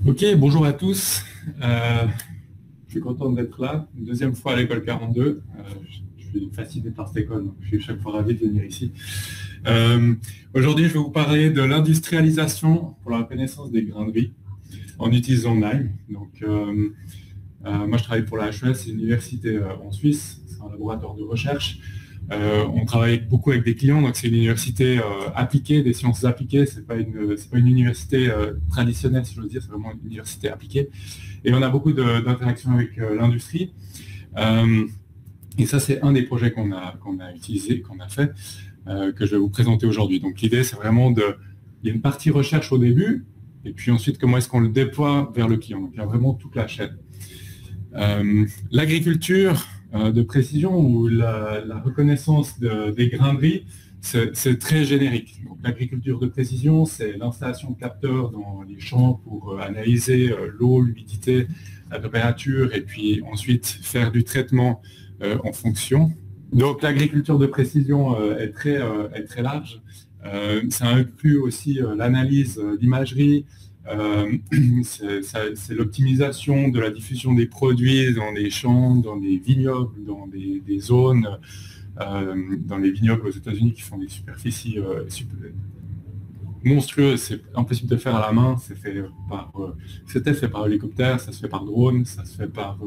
Ok, bonjour à tous. Je suis content d'être là, une deuxième fois à l'école 42. Je suis fasciné par cette école, donc je suis chaque fois ravi de venir ici. Euh, Aujourd'hui, je vais vous parler de l'industrialisation pour la reconnaissance des grains de riz en utilisant Lime. Moi, je travaille pour la HES, c'est une université en Suisse, c'est un laboratoire de recherche. On travaille beaucoup avec des clients, donc c'est une université appliquée, des sciences appliquées, c'est pas une université traditionnelle, si je veux dire, c'est vraiment une université appliquée. Et on a beaucoup d'interactions avec l'industrie. Et ça, c'est un des projets qu'on a utilisé, qu'on a fait, que je vais vous présenter aujourd'hui. Donc l'idée, c'est vraiment il y a une partie recherche au début, et puis ensuite, comment est-ce qu'on le déploie vers le client. Donc il y a vraiment toute la chaîne. L'agriculture de précision ou la reconnaissance des grains de riz, c'est très générique. L'agriculture de précision, c'est l'installation de capteurs dans les champs pour analyser l'eau, l'humidité, la température, et puis ensuite faire du traitement en fonction. Donc l'agriculture de précision est très large. Ça inclut aussi l'analyse d'imagerie, c'est l'optimisation de la diffusion des produits dans les champs, dans les vignobles, dans des zones, dans les vignobles aux États-Unis qui font des superficies monstrueuses. C'est impossible de faire à la main. C'était fait par hélicoptère, ça se fait par drone, ça se fait par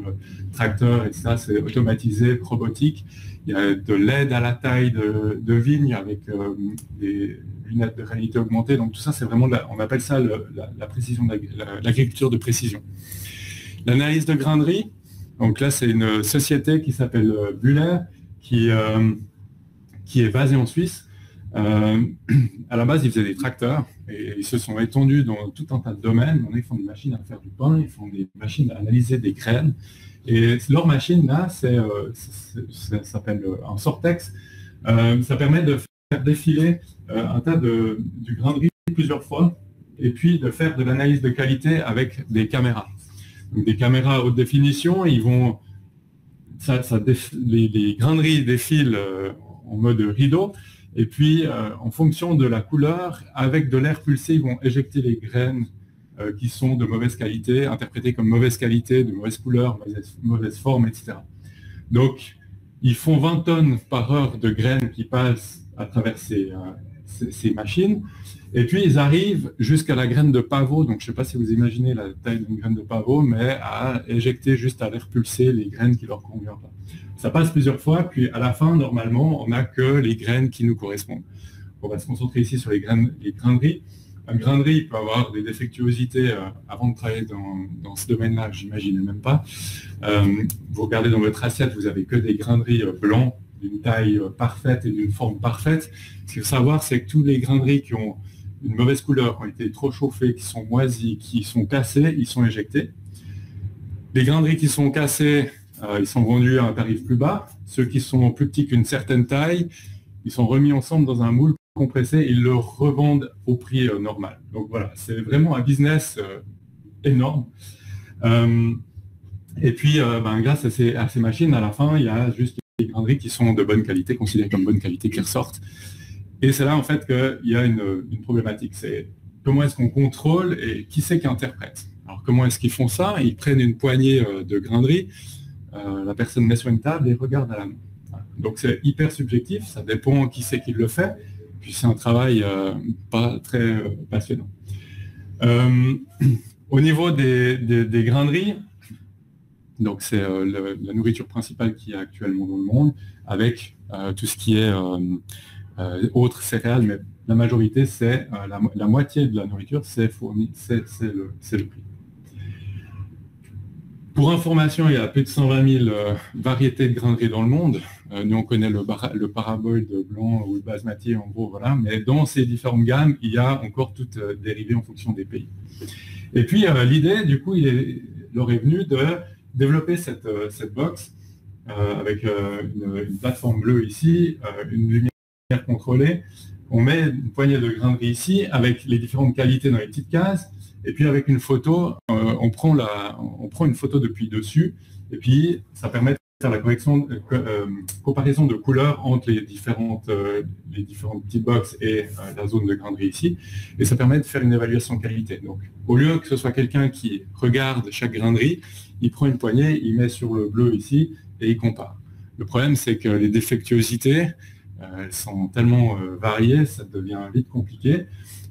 tracteur, et ça c'est automatisé, robotique. Il y a de l'aide à la taille de vigne avec des lunettes de réalité augmentée. Donc tout ça, c'est vraiment, on appelle ça la précision, l'agriculture de précision. L'analyse de grains de riz. Donc là, c'est une société qui s'appelle Buller, qui est basée en Suisse. À la base, ils faisaient des tracteurs et ils se sont étendus dans tout un tas de domaines. Ils font des machines à faire du pain, ils font des machines à analyser des graines. Et leur machine, là, ça s'appelle un Sortex. Ça permet de faire défiler un tas du grain de riz plusieurs fois et puis de faire de l'analyse de qualité avec des caméras. Donc, des caméras à haute définition, les grains de riz défilent en mode rideau. Et puis, en fonction de la couleur, avec de l'air pulsé, ils vont éjecter les graines qui sont de mauvaise qualité, interprétées comme mauvaise qualité, de mauvaise couleur, mauvaise forme, etc. Donc, ils font 20 tonnes par heure de graines qui passent à travers ces machines. Et puis, ils arrivent jusqu'à la graine de pavot. Donc, je ne sais pas si vous imaginez la taille d'une graine de pavot, mais à éjecter juste à l'air pulsé les graines qui leur conviennent pas. Ça passe plusieurs fois, puis à la fin, normalement, on n'a que les graines qui nous correspondent. On va se concentrer ici sur les grains de riz. Un grain de riz peut avoir des défectuosités avant de travailler dans ce domaine-là, j'imagine même pas. Vous regardez dans votre assiette, vous n'avez que des grains de riz blancs d'une taille parfaite et d'une forme parfaite. Ce qu'il faut savoir, c'est que tous les grains de riz qui ont une mauvaise couleur, qui ont été trop chauffés, qui sont moisis, qui sont cassés, ils sont éjectés. Les grains de riz qui sont cassés, ils sont vendus à un tarif plus bas. Ceux qui sont plus petits qu'une certaine taille, ils sont remis ensemble dans un moule compressé, ils le revendent au prix normal. Donc voilà, c'est vraiment un business énorme. Et puis, grâce à ces machines, à la fin, il y a juste les grains de riz qui sont de bonne qualité, considérés comme bonne qualité, qui ressortent. Et c'est là, en fait, qu'il y a une problématique. C'est comment est-ce qu'on contrôle et qui c'est qui interprète. Alors, comment est-ce qu'ils font ça? Ils prennent une poignée de grains de riz, la personne met sur une table et regarde à la main. Voilà. Donc, c'est hyper subjectif, ça dépend qui c'est qui le fait. Puis, c'est un travail pas très passionnant. Au niveau des grains de riz, donc c'est la nourriture principale qu'il y a actuellement dans le monde, avec tout ce qui est autres céréales, mais la majorité, c'est la moitié de la nourriture, c'est le prix. Pour information, il y a plus de 120 000 variétés de grains de riz dans le monde. Nous, on connaît le parabole blanc ou le basmati, en gros, voilà. Mais dans ces différentes gammes, il y a encore toutes dérivées en fonction des pays. Et puis, l'idée, du coup, leur est venue de développer cette box avec une plateforme bleue ici, une lumière contrôlée. On met une poignée de grains de riz ici avec les différentes qualités dans les petites cases. Et puis avec une photo, on prend une photo depuis dessus. Et puis ça permet faire la comparaison de couleurs entre les différentes petites boxes et la zone de grainerie ici, et ça permet de faire une évaluation de qualité. Donc, au lieu que ce soit quelqu'un qui regarde chaque grainerie, il prend une poignée, il met sur le bleu ici, et il compare. Le problème, c'est que les défectuosités, elles sont tellement variées, ça devient vite compliqué.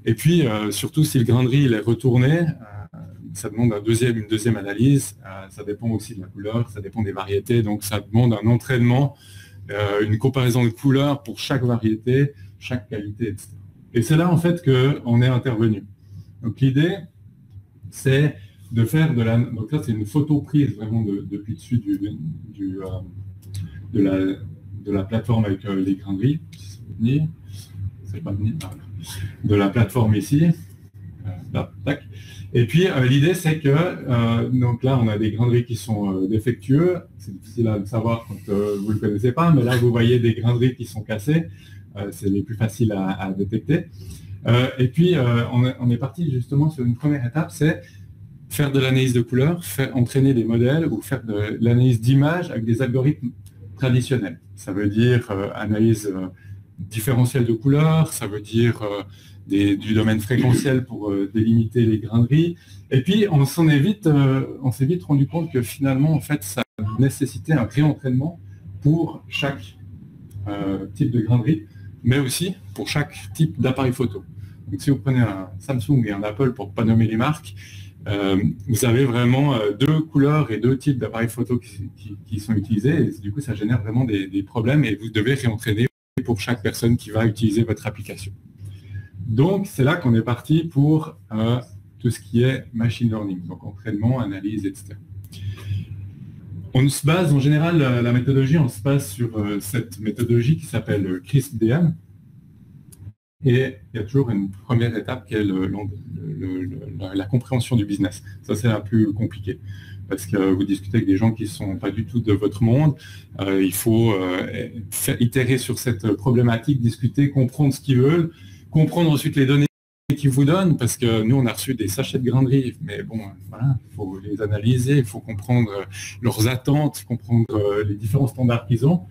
Et puis, surtout, si le grainerie il est retourné, ça demande une deuxième analyse. Ça dépend aussi de la couleur, ça dépend des variétés. Donc, ça demande un entraînement, une comparaison de couleurs pour chaque variété, chaque qualité, etc. Et c'est là, en fait, qu'on est intervenu. Donc, l'idée, c'est de faire de la... Donc là, c'est une photo prise vraiment depuis dessus de la plateforme avec les graineries. C'est pas venir. De la plateforme ici. Là, tac. Et puis, l'idée, c'est que, donc là, on a des graineries qui sont défectueux. C'est difficile à savoir quand vous ne le connaissez pas, mais là, vous voyez des graineries qui sont cassées. C'est les plus faciles à détecter. Et puis, on est parti justement sur une première étape, c'est faire de l'analyse de couleurs, entraîner des modèles ou faire de l'analyse d'images avec des algorithmes traditionnels. Ça veut dire analyse différentielle de couleurs, ça veut dire du domaine fréquentiel pour délimiter les graineries. Et puis, on s'est vite rendu compte que finalement, en fait, ça nécessitait un réentraînement pour chaque type de grainerie, mais aussi pour chaque type d'appareil photo. Donc, si vous prenez un Samsung et un Apple, pour ne pas nommer les marques, vous avez vraiment deux couleurs et deux types d'appareils photo qui sont utilisés. Et du coup, ça génère vraiment des problèmes et vous devez réentraîner pour chaque personne qui va utiliser votre application. Donc, c'est là qu'on est parti pour tout ce qui est machine learning, donc entraînement, analyse, etc. On se base, en général, la méthodologie, on se base sur cette méthodologie qui s'appelle CRISP-DM. Et il y a toujours une première étape qui est la compréhension du business. Ça, c'est la plus compliquée. Parce que vous discutez avec des gens qui ne sont pas du tout de votre monde. Il faut itérer sur cette problématique, discuter, comprendre ce qu'ils veulent, comprendre ensuite les données qu'ils vous donnent, parce que nous, on a reçu des sachets de grainerie, mais bon, voilà, il faut les analyser, il faut comprendre leurs attentes, comprendre les différents standards qu'ils ont.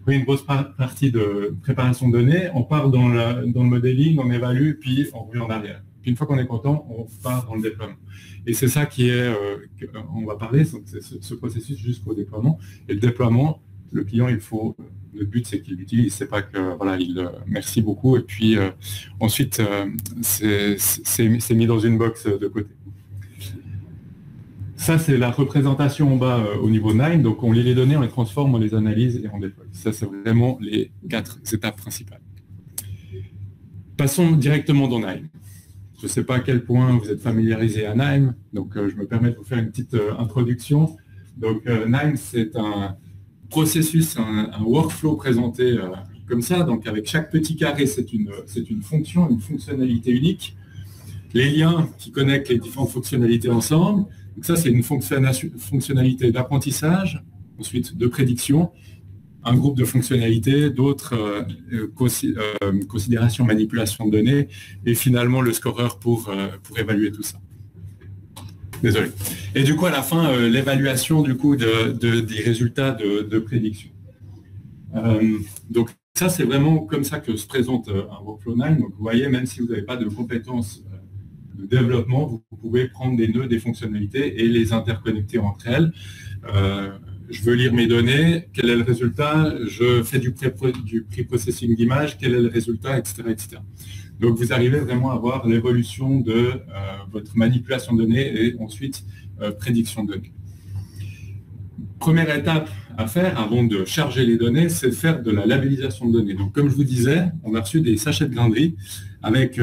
Une grosse partie de préparation de données, on part dans le modeling, on évalue, puis on revient en arrière. Puis une fois qu'on est content, on part dans le déploiement. Et c'est ça qui est, on va parler, c'est ce processus jusqu'au déploiement. Et le déploiement, le client, le but c'est qu'il l'utilise, c'est pas que, voilà, merci beaucoup, et puis ensuite, c'est mis dans une box de côté. Ça, c'est la représentation en bas au niveau 9. Donc, on lit les données, on les transforme, on les analyse et on déploie. Ça, c'est vraiment les 4 étapes principales. Passons directement dans NIME. Je ne sais pas à quel point vous êtes familiarisé à NIME, donc je me permets de vous faire une petite introduction. Donc, NIME, c'est un processus, un workflow présenté comme ça. Donc, avec chaque petit carré, c'est une fonction, une fonctionnalité unique. Les liens qui connectent les différentes fonctionnalités ensemble. Donc ça, c'est une fonctionnalité d'apprentissage, ensuite de prédiction, un groupe de fonctionnalités, d'autres considérations, manipulation de données, et finalement le scoreur pour évaluer tout ça. Désolé. Et du coup, à la fin, l'évaluation du coup des résultats de prédiction. Donc ça, c'est vraiment comme ça que se présente un workflow 9. Donc vous voyez, même si vous n'avez pas de compétences de développement, vous pouvez prendre des nœuds, des fonctionnalités et les interconnecter entre elles. Je veux lire mes données, quel est le résultat, je fais du pré-processing d'image, quel est le résultat, etc., etc. Donc vous arrivez vraiment à voir l'évolution de votre manipulation de données et ensuite prédiction de données. Première étape à faire avant de charger les données, c'est de faire de la labellisation de données. Donc comme je vous disais, on a reçu des sachets de grainerie avec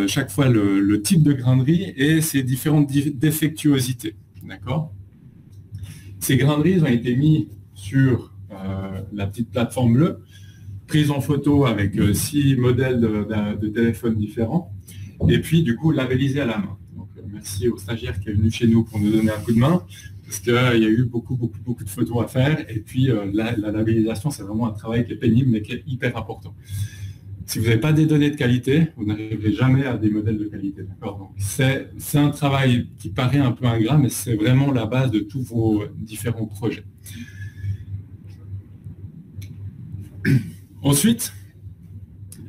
chaque fois le type de grainerie et ses différentes défectuosités. D'accord ? Ces graineries ont été mises sur la petite plateforme bleue, prises en photo avec 6 modèles de téléphones différents, et puis du coup labellisées à la main. Donc, merci au stagiaire qui est venu chez nous pour nous donner un coup de main, parce qu'il y a eu beaucoup de photos à faire, et puis la labellisation, c'est vraiment un travail qui est pénible, mais qui est hyper important. Si vous n'avez pas des données de qualité, vous n'arriverez jamais à des modèles de qualité. Donc, c'est un travail qui paraît un peu ingrat, mais c'est vraiment la base de tous vos différents projets. Ensuite,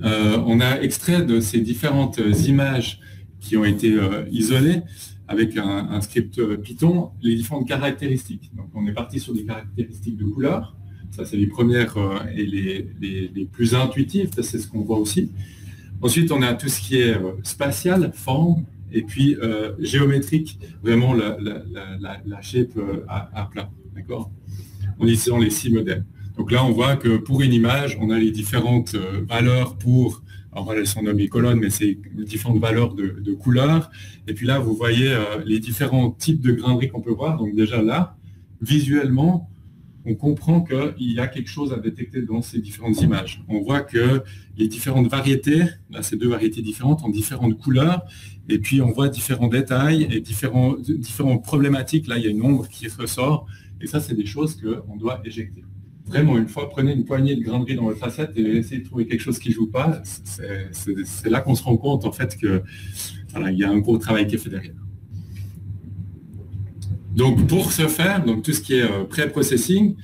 on a extrait de ces différentes images qui ont été isolées avec un script Python, les différentes caractéristiques. Donc on est parti sur des caractéristiques de couleur. Ça, c'est les premières et les plus intuitives, c'est ce qu'on voit aussi. Ensuite, on a tout ce qui est spatial, forme, et puis géométrique, vraiment la shape à plat. D'accord? En utilisant les 6 modèles. Donc là, on voit que pour une image, on a les différentes valeurs pour, alors voilà, elles sont nommées colonnes, mais c'est les différentes valeurs de couleurs. Et puis là, vous voyez les différents types de graineries qu'on peut voir. Donc déjà là, visuellement, on comprend qu'il y a quelque chose à détecter dans ces différentes images. On voit que les différentes variétés, là c'est 2 variétés différentes, en différentes couleurs, et puis on voit différents détails et différentes problématiques. Là, il y a une ombre qui ressort, et ça, c'est des choses qu'on doit éjecter. Vraiment, une fois, prenez une poignée de graineries dans votre assiette et essayez de trouver quelque chose qui ne joue pas. C'est là qu'on se rend compte, en fait, que voilà, il y a un gros travail qui est fait derrière. Donc, pour ce faire, donc, tout ce qui est pré-processing,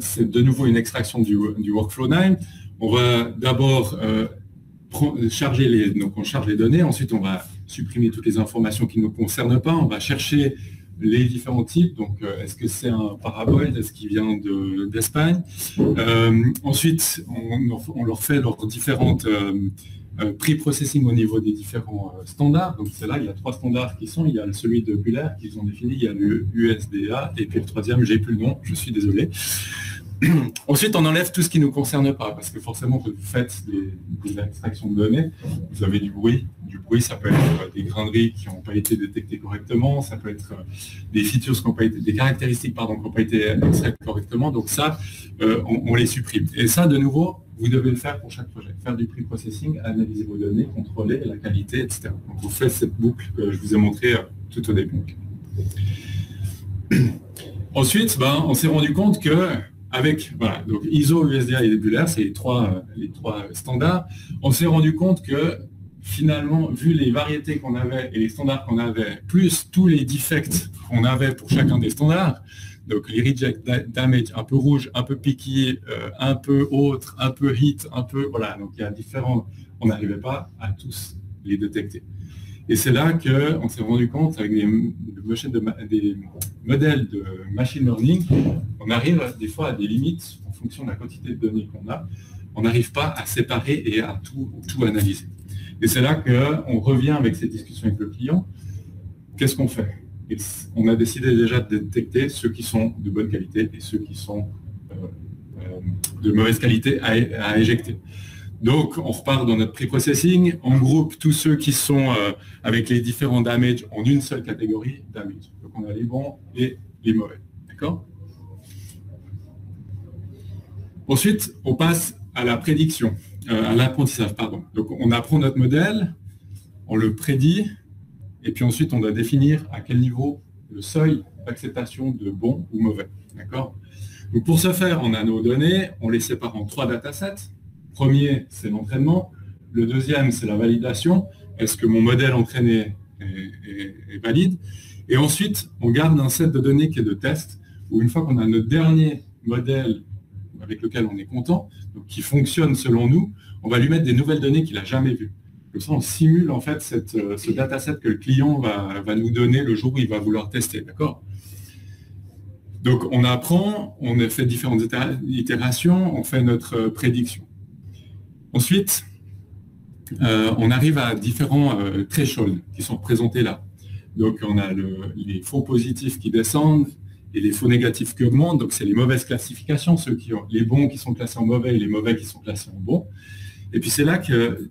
c'est de nouveau une extraction du workflow 9. On va d'abord charger on charge les données, ensuite on va supprimer toutes les informations qui ne nous concernent pas, on va chercher les différents types, donc est-ce que c'est un parabole, est-ce qu'il vient d'Espagne, ensuite on leur fait leurs différentes pre-processing au niveau des différents standards. Donc c'est là, il y a 3 standards qui sont, il y a celui de Buller qu'ils ont défini, il y a le USDA, et puis le 3e, j'ai plus le nom, je suis désolé. Ensuite, on enlève tout ce qui ne nous concerne pas, parce que forcément, quand vous faites des extractions de données, vous avez du bruit. Du bruit, ça peut être des graineries qui n'ont pas été détectées correctement, ça peut être des features qui n'ont pas été, des caractéristiques qui n'ont pas été extraites correctement. Donc ça, on les supprime. Et ça, de nouveau, vous devez le faire pour chaque projet. Faire du pre-processing, analyser vos données, contrôler la qualité, etc. Donc vous faites cette boucle que je vous ai montrée tout au début. Ensuite, on s'est rendu compte que avec voilà, donc ISO, USDA et Buller, c'est les trois standards. On s'est rendu compte que finalement, vu les variétés qu'on avait et les standards qu'on avait, plus tous les defects qu'on avait pour chacun des standards, donc les reject damage un peu rouge, un peu piqué, un peu autre, un peu hit, un peu voilà, donc il y a différents, on n'arrivait pas à tous les détecter. Et c'est là qu'on s'est rendu compte, avec des modèles de machine learning, on arrive des fois à des limites en fonction de la quantité de données qu'on a. On n'arrive pas à séparer et à tout analyser. Et c'est là qu'on revient avec ces discussions avec le client. Qu'est-ce qu'on fait? Et on a décidé déjà de détecter ceux qui sont de bonne qualité et ceux qui sont de mauvaise qualité à éjecter. Donc, on repart dans notre pre-processing, on groupe tous ceux qui sont avec les différents damages en une seule catégorie, damage. Donc, on a les bons et les mauvais. D'accord? Ensuite, on passe à la prédiction, à l'apprentissage, pardon. Donc, on apprend notre modèle, on le prédit, et puis ensuite, on doit définir à quel niveau le seuil d'acceptation de bon ou mauvais. D'accord? Donc, pour ce faire, on a nos données, on les sépare en 3 datasets. Premier, c'est l'entraînement. Le deuxième, c'est la validation. Est-ce que mon modèle entraîné est valide? Et ensuite, on garde un set de données qui est de test, où une fois qu'on a notre dernier modèle avec lequel on est content, donc qui fonctionne selon nous, on va lui mettre des nouvelles données qu'il n'a jamais vues. Comme ça, on simule en fait ce dataset que le client va nous donner le jour où il va vouloir tester. D'accord? Donc, on apprend, on a fait différentes itérations, on fait notre prédiction. Ensuite, on arrive à différents thresholds qui sont représentés là. Donc, on a les faux positifs qui descendent et les faux négatifs qui augmentent. Donc, c'est les mauvaises classifications, ceux qui ont les bons qui sont classés en mauvais et les mauvais qui sont classés en bons. Et puis, c'est là qu'il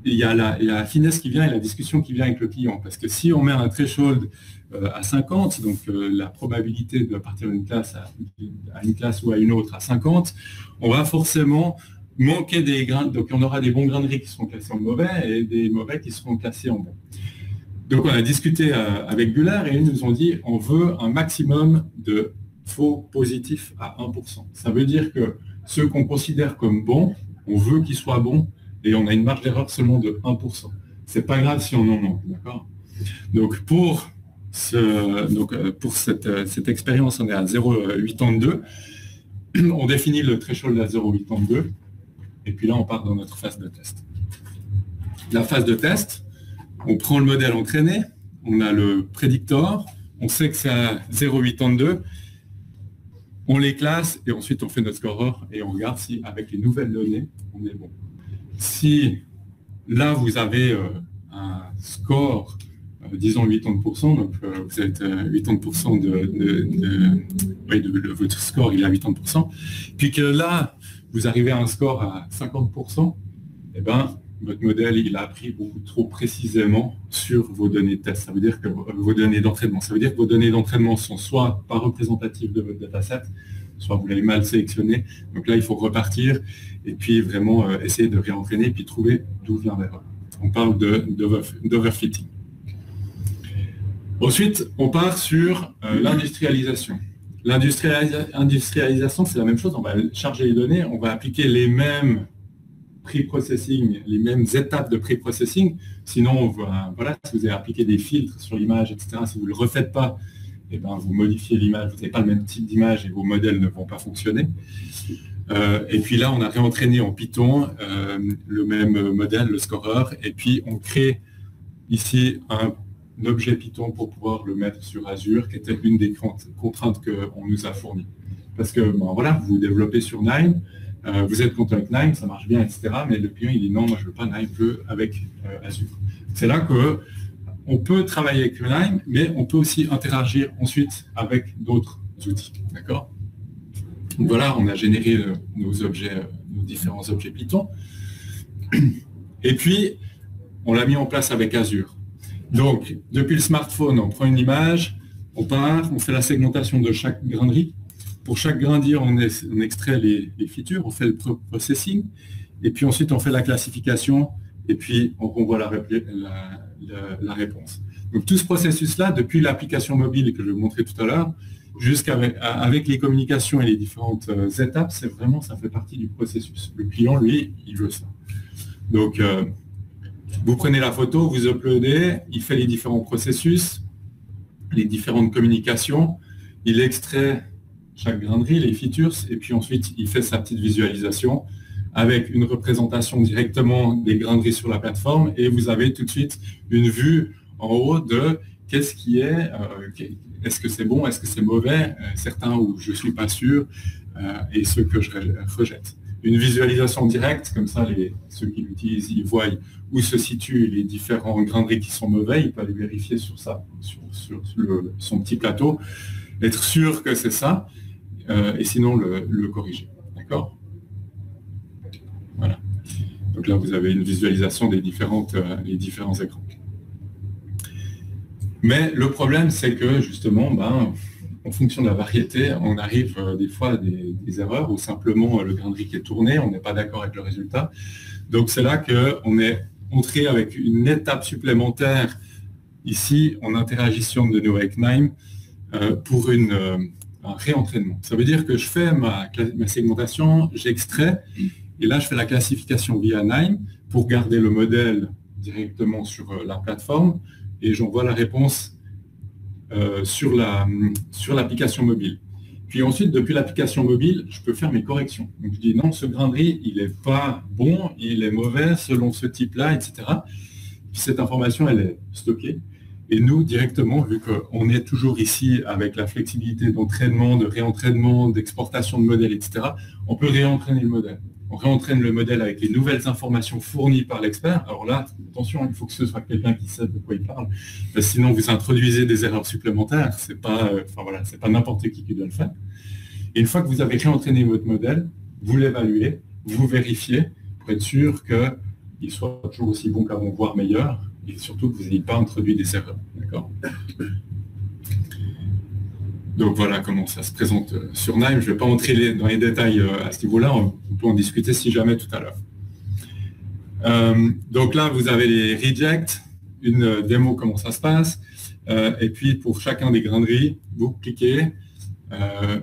y a la finesse qui vient et la discussion qui vient avec le client. Parce que si on met un threshold à 50, donc la probabilité de partir d'une classe à une classe ou à une autre à 50, on va forcément manquer des grains, donc on aura des bons graineries qui seront classés en mauvais et des mauvais qui seront classés en bons. Donc on a discuté avec Buller et ils nous ont dit on veut un maximum de faux positifs à 1%. Ça veut dire que ceux qu'on considère comme bons, on veut qu'ils soient bons et on a une marge d'erreur seulement de 1%. C'est pas grave si on en manque, d'accord? Donc pour Pour cette expérience, on est à 0,82. On définit le threshold à 0,82. Et puis là, on part dans notre phase de test. La phase de test, on prend le modèle entraîné, on a le prédictor, on sait que c'est à 0,82. On les classe et ensuite on fait notre scorer et on regarde si avec les nouvelles données, on est bon. Si là vous avez un score, disons 80%, donc vous êtes 80% de votre score, il est à 80%, puis que là vous arrivez à un score à 50%, eh ben, votre modèle il a appris beaucoup trop précisément sur vos données de test. Ça veut dire que vos données d'entraînement, ça veut dire que vos données d'entraînement sont soit pas représentatives de votre dataset, soit vous l'avez mal sélectionné. Donc là, il faut repartir et puis vraiment essayer de réentraîner et puis trouver d'où vient l'erreur. On parle d'overfitting. Ensuite, on part sur l'industrialisation. L'industrialisation, c'est la même chose. On va charger les données, on va appliquer les mêmes pre-processing, les mêmes étapes de pre-processing. Sinon, voilà, si vous avez appliqué des filtres sur l'image, etc., si vous ne le refaites pas, eh ben, vous modifiez l'image, vous n'avez pas le même type d'image et vos modèles ne vont pas fonctionner. Et puis là, on a réentraîné en Python le même modèle, le scorer, et puis on crée ici un objet Python pour pouvoir le mettre sur Azure, qui était une des contraintes qu'on nous a fournies. Parce que, bon, voilà, vous développez sur Nime, vous êtes content avec Nime, ça marche bien, etc. Mais le client, il dit non, moi je veux pas Nime, je veux avec Azure. C'est là qu'on peut travailler avec Nime, mais on peut aussi interagir ensuite avec d'autres outils. D'accord? Donc voilà, on a généré nos objets, nos différents objets Python. Et puis, on l'a mis en place avec Azure. Donc, depuis le smartphone, on prend une image, on part, on fait la segmentation de chaque grainerie. Pour chaque grainerie, on extrait les features, on fait le processing, et puis ensuite on fait la classification, et puis on renvoie la réponse. Donc tout ce processus-là, depuis l'application mobile que je vous montrais tout à l'heure, jusqu'avec les communications et les différentes étapes, c'est vraiment, ça fait partie du processus. Le client, lui, il veut ça. Donc, vous prenez la photo, vous uploadez, il fait les différents processus, les différentes communications, il extrait chaque grainerie, les features, et puis ensuite, il fait sa petite visualisation avec une représentation directement des graineries sur la plateforme, et vous avez tout de suite une vue en haut de qu'est-ce qui est, est-ce que c'est bon, est-ce que c'est mauvais, certains où je ne suis pas sûr, et ceux que je rejette. Une visualisation directe, comme ça, ceux qui l'utilisent, ils voient où se situent les différents graineries qui sont mauvais, ils peuvent les vérifier sur son petit plateau, être sûr que c'est ça, et sinon le corriger. D'accord? Voilà. Donc là, vous avez une visualisation des les différents écrans. Mais le problème, c'est que justement, en fonction de la variété, on arrive des fois à des erreurs ou simplement le grainerie qui est tourné, on n'est pas d'accord avec le résultat. Donc c'est là qu'on est entré avec une étape supplémentaire ici en interagissant de nouveau avec Nime pour un réentraînement. Ça veut dire que je fais ma segmentation, j'extrais, et là je fais la classification via Nime pour garder le modèle directement sur la plateforme, et j'envoie la réponse sur l'application mobile. Puis ensuite, depuis l'application mobile, je peux faire mes corrections. Donc je dis non, ce grainerie, il n'est pas bon, il est mauvais selon ce type-là, etc. Puis cette information, elle est stockée. Et nous, directement, vu qu'on est toujours ici avec la flexibilité d'entraînement, de réentraînement, d'exportation de modèles, etc., on peut réentraîner le modèle. On réentraîne le modèle avec les nouvelles informations fournies par l'expert. Alors là, attention, il faut que ce soit quelqu'un qui sait de quoi il parle. Parce que sinon, vous introduisez des erreurs supplémentaires. C'est pas n'importe qui doit le faire. Et une fois que vous avez réentraîné votre modèle, vous l'évaluez, vous vérifiez pour être sûr qu'il soit toujours aussi bon qu'avant, voire meilleur, et surtout que vous n'ayez pas introduit des erreurs. D'accord ? Donc voilà comment ça se présente sur Nime. Je ne vais pas entrer dans les détails à ce niveau-là, on peut en discuter si jamais tout à l'heure. Donc là, vous avez les rejects, une démo comment ça se passe, et puis pour chacun des graineries, vous cliquez,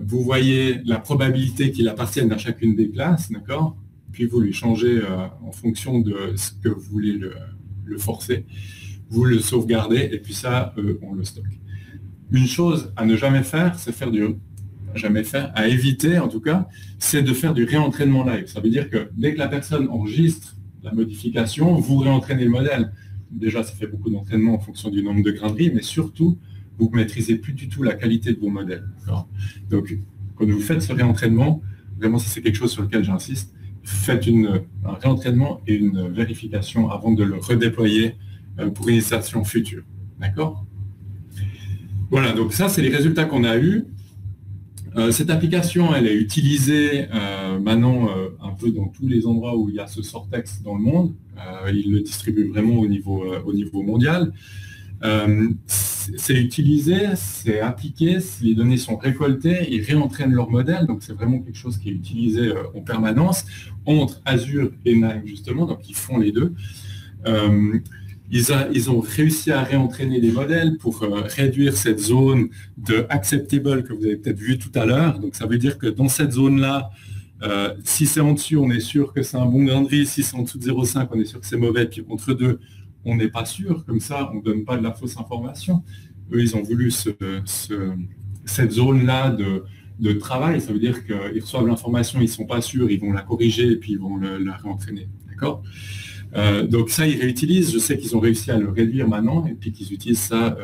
vous voyez la probabilité qu'il appartienne à chacune des classes, d'accord ? Puis vous lui changez en fonction de ce que vous voulez le forcer, vous le sauvegardez, et puis ça, on le stocke. Une chose à ne jamais faire, c'est à éviter en tout cas, c'est de faire du réentraînement live. Ça veut dire que dès que la personne enregistre la modification, vous réentraînez le modèle. Déjà, ça fait beaucoup d'entraînement en fonction du nombre de grains de riz, mais surtout, vous ne maîtrisez plus du tout la qualité de vos modèles. Donc, quand vous faites ce réentraînement, vraiment, ça c'est quelque chose sur lequel j'insiste, faites un réentraînement et une vérification avant de le redéployer pour une insertion future. D'accord? Voilà, donc ça, c'est les résultats qu'on a eus. Cette application, elle est utilisée maintenant un peu dans tous les endroits où il y a ce Sortex dans le monde. Il le distribue vraiment au niveau mondial. C'est utilisé, c'est appliqué, les données sont récoltées, ils réentraînent leur modèle, donc c'est vraiment quelque chose qui est utilisé en permanence entre Azure et Nime justement, donc ils font les deux. Ils ont réussi à réentraîner les modèles pour réduire cette zone de acceptable que vous avez peut-être vu tout à l'heure. Donc ça veut dire que dans cette zone-là, si c'est en dessus, on est sûr que c'est un bon grain de riz. Si c'est en dessous de 0,5, on est sûr que c'est mauvais. Puis entre deux, on n'est pas sûr. Comme ça, on ne donne pas de la fausse information. Eux, ils ont voulu cette zone-là de travail. Ça veut dire qu'ils reçoivent l'information, ils ne sont pas sûrs, ils vont la corriger et puis ils vont la réentraîner. D'accord ? Donc ça, ils réutilisent. Je sais qu'ils ont réussi à le réduire maintenant et puis qu'ils utilisent ça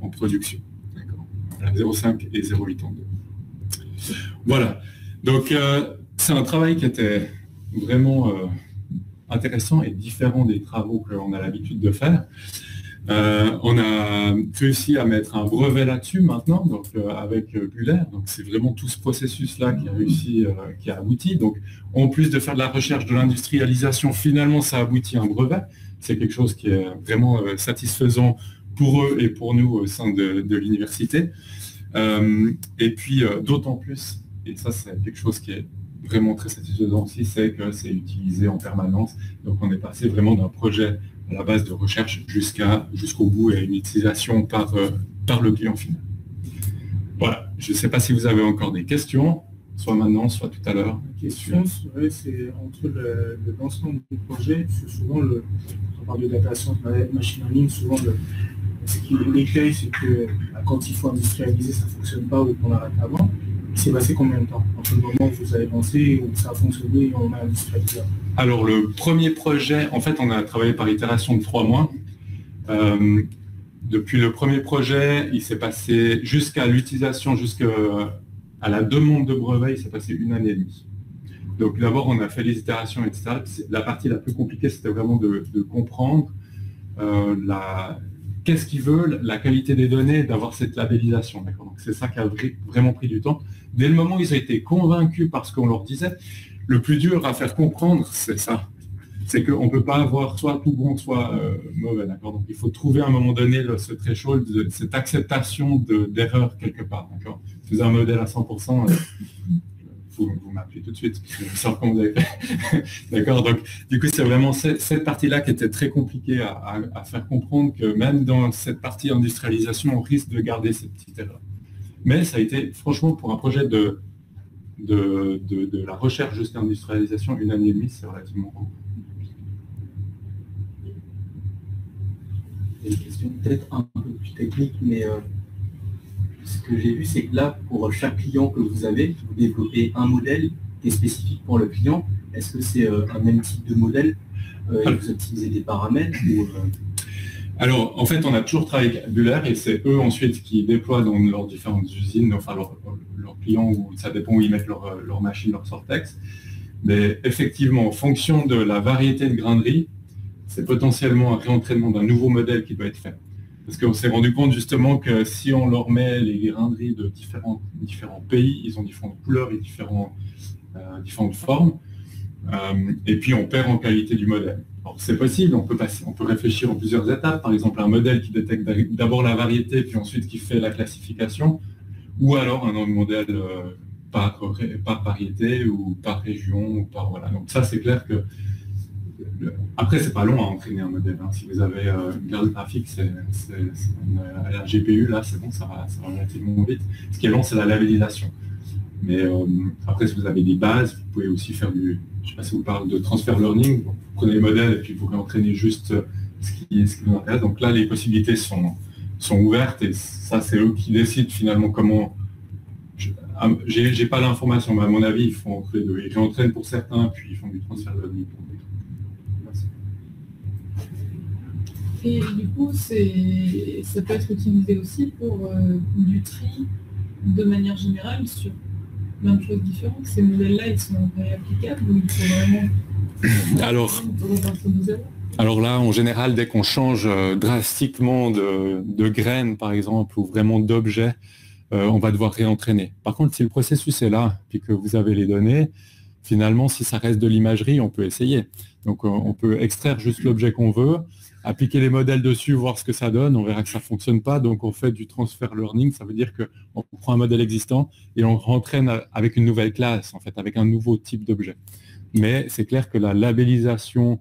en production. D'accord. 0,5 et 0,8 en 2. Voilà. Donc c'est un travail qui était vraiment intéressant et différent des travaux qu'on a l'habitude de faire. On a réussi à mettre un brevet là-dessus maintenant, donc avec Buller. Donc c'est vraiment tout ce processus-là qui a réussi, qui a abouti. Donc en plus de faire de la recherche de l'industrialisation, finalement ça aboutit à un brevet. C'est quelque chose qui est vraiment satisfaisant pour eux et pour nous au sein de l'université. Et puis d'autant plus, et ça c'est quelque chose qui est vraiment très satisfaisant aussi, c'est que c'est utilisé en permanence. Donc on est passé vraiment d'un projet à la base de recherche jusqu'au bout et une utilisation par le client final. Voilà, je ne sais pas si vous avez encore des questions, soit maintenant, soit tout à l'heure. La question serait, c'est entre le lancement du projet, c'est souvent on parle de data science, machine learning, souvent ce qui l'écueil, c'est que quand il faut industrialiser, ça ne fonctionne pas ou qu'on arrête avant. Il s'est passé combien de temps entre le moment où vous avez pensé, où ça a fonctionné et on a industrialisé? Alors le premier projet, en fait on a travaillé par itération de 3 mois. Depuis le premier projet, il s'est passé jusqu'à l'utilisation, jusqu'à la demande de brevet, il s'est passé 1 année et demie. Donc d'abord on a fait les itérations, etc. La partie la plus compliquée, c'était vraiment de comprendre qu'est-ce qu'ils veulent, la qualité des données, d'avoir cette labellisation. Donc c'est ça qui a vraiment pris du temps. Dès le moment où ils ont été convaincus par ce qu'on leur disait, le plus dur à faire comprendre, c'est ça. C'est qu'on ne peut pas avoir soit tout bon, soit mauvais. Donc il faut trouver à un moment donné ce threshold, cette acceptation d'erreur quelque part. Si vous avez un modèle à 100%, vous m'appelez tout de suite, parce que je sais comment vous avez fait. D'accord. Donc du coup, c'est vraiment cette partie-là qui était très compliquée à faire comprendre que même dans cette partie industrialisation, on risque de garder cette petite erreur. Mais ça a été, franchement, pour un projet de la recherche jusqu'à l'industrialisation, 1 année et demie, c'est relativement court. Une question peut-être un peu plus technique, mais ce que j'ai vu, c'est que là, pour chaque client que vous avez, vous développez un modèle qui est spécifique pour le client. Est-ce que c'est un même type de modèle et vous optimisez des paramètres ou, Alors, en fait, on a toujours travaillé avec Buller et c'est eux ensuite qui déploient dans leurs différentes usines, enfin leurs clients, où ça dépend où ils mettent leur machine, leur Sortex. Mais effectivement, en fonction de la variété de grains de riz, c'est potentiellement un réentraînement d'un nouveau modèle qui doit être fait. Parce qu'on s'est rendu compte justement que si on leur met les grains de riz de différents pays, ils ont différentes couleurs et différentes formes, et puis on perd en qualité du modèle. C'est possible, on peut réfléchir en plusieurs étapes, par exemple un modèle qui détecte d'abord la variété, puis ensuite qui fait la classification, ou alors un autre modèle par variété, ou par région, ou par voilà. Donc ça c'est clair que après c'est pas long à entraîner un modèle. Si vous avez une carte graphique, c'est la GPU, là c'est bon, ça va relativement vite. Ce qui est long, c'est la labellisation. Mais après, si vous avez des bases, vous pouvez aussi faire je ne sais pas si vous parlez de transfer learning, vous prenez les modèles et puis vous réentraînez juste ce qui vous intéresse. Donc là, les possibilités sont sont ouvertes et ça, c'est eux qui décident finalement comment. J'ai pas l'information, mais à mon avis, ils font entre les deux. Ils réentraînent pour certains, puis ils font du transfert de données pour d'autres. Et du coup, ça peut être utilisé aussi pour du tri de manière générale sur plein de choses différentes. Ces modèles-là, ils sont réapplicables ou il faut vraiment repartir de zéro? Alors là, en général, dès qu'on change drastiquement de graines, par exemple, ou vraiment d'objets, on va devoir réentraîner. Par contre, si le processus est là, puis que vous avez les données, finalement, si ça reste de l'imagerie, on peut essayer. Donc, on peut extraire juste l'objet qu'on veut, appliquer les modèles dessus, voir ce que ça donne. On verra que ça ne fonctionne pas. Donc, on fait du transfer learning. Ça veut dire qu'on prend un modèle existant et on rentraîne avec une nouvelle classe, en fait, avec un nouveau type d'objet. Mais c'est clair que la labellisation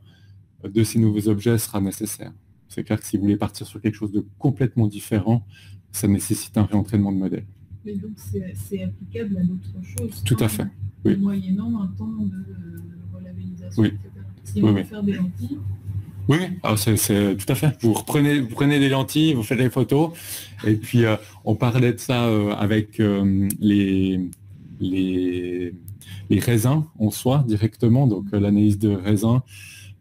de ces nouveaux objets sera nécessaire. C'est clair que si vous voulez partir sur quelque chose de complètement différent, ça nécessite un réentraînement de modèle. Mais donc, c'est applicable à d'autres choses. Tout à fait. Oui. Moyennant un temps de relabellisation, oui. etc. Si on veut faire des lentilles. Oui, alors c'est tout à fait. Vous prenez des lentilles, vous faites des photos, et puis on parlait de ça avec les raisins en soi directement, donc l'analyse de raisins.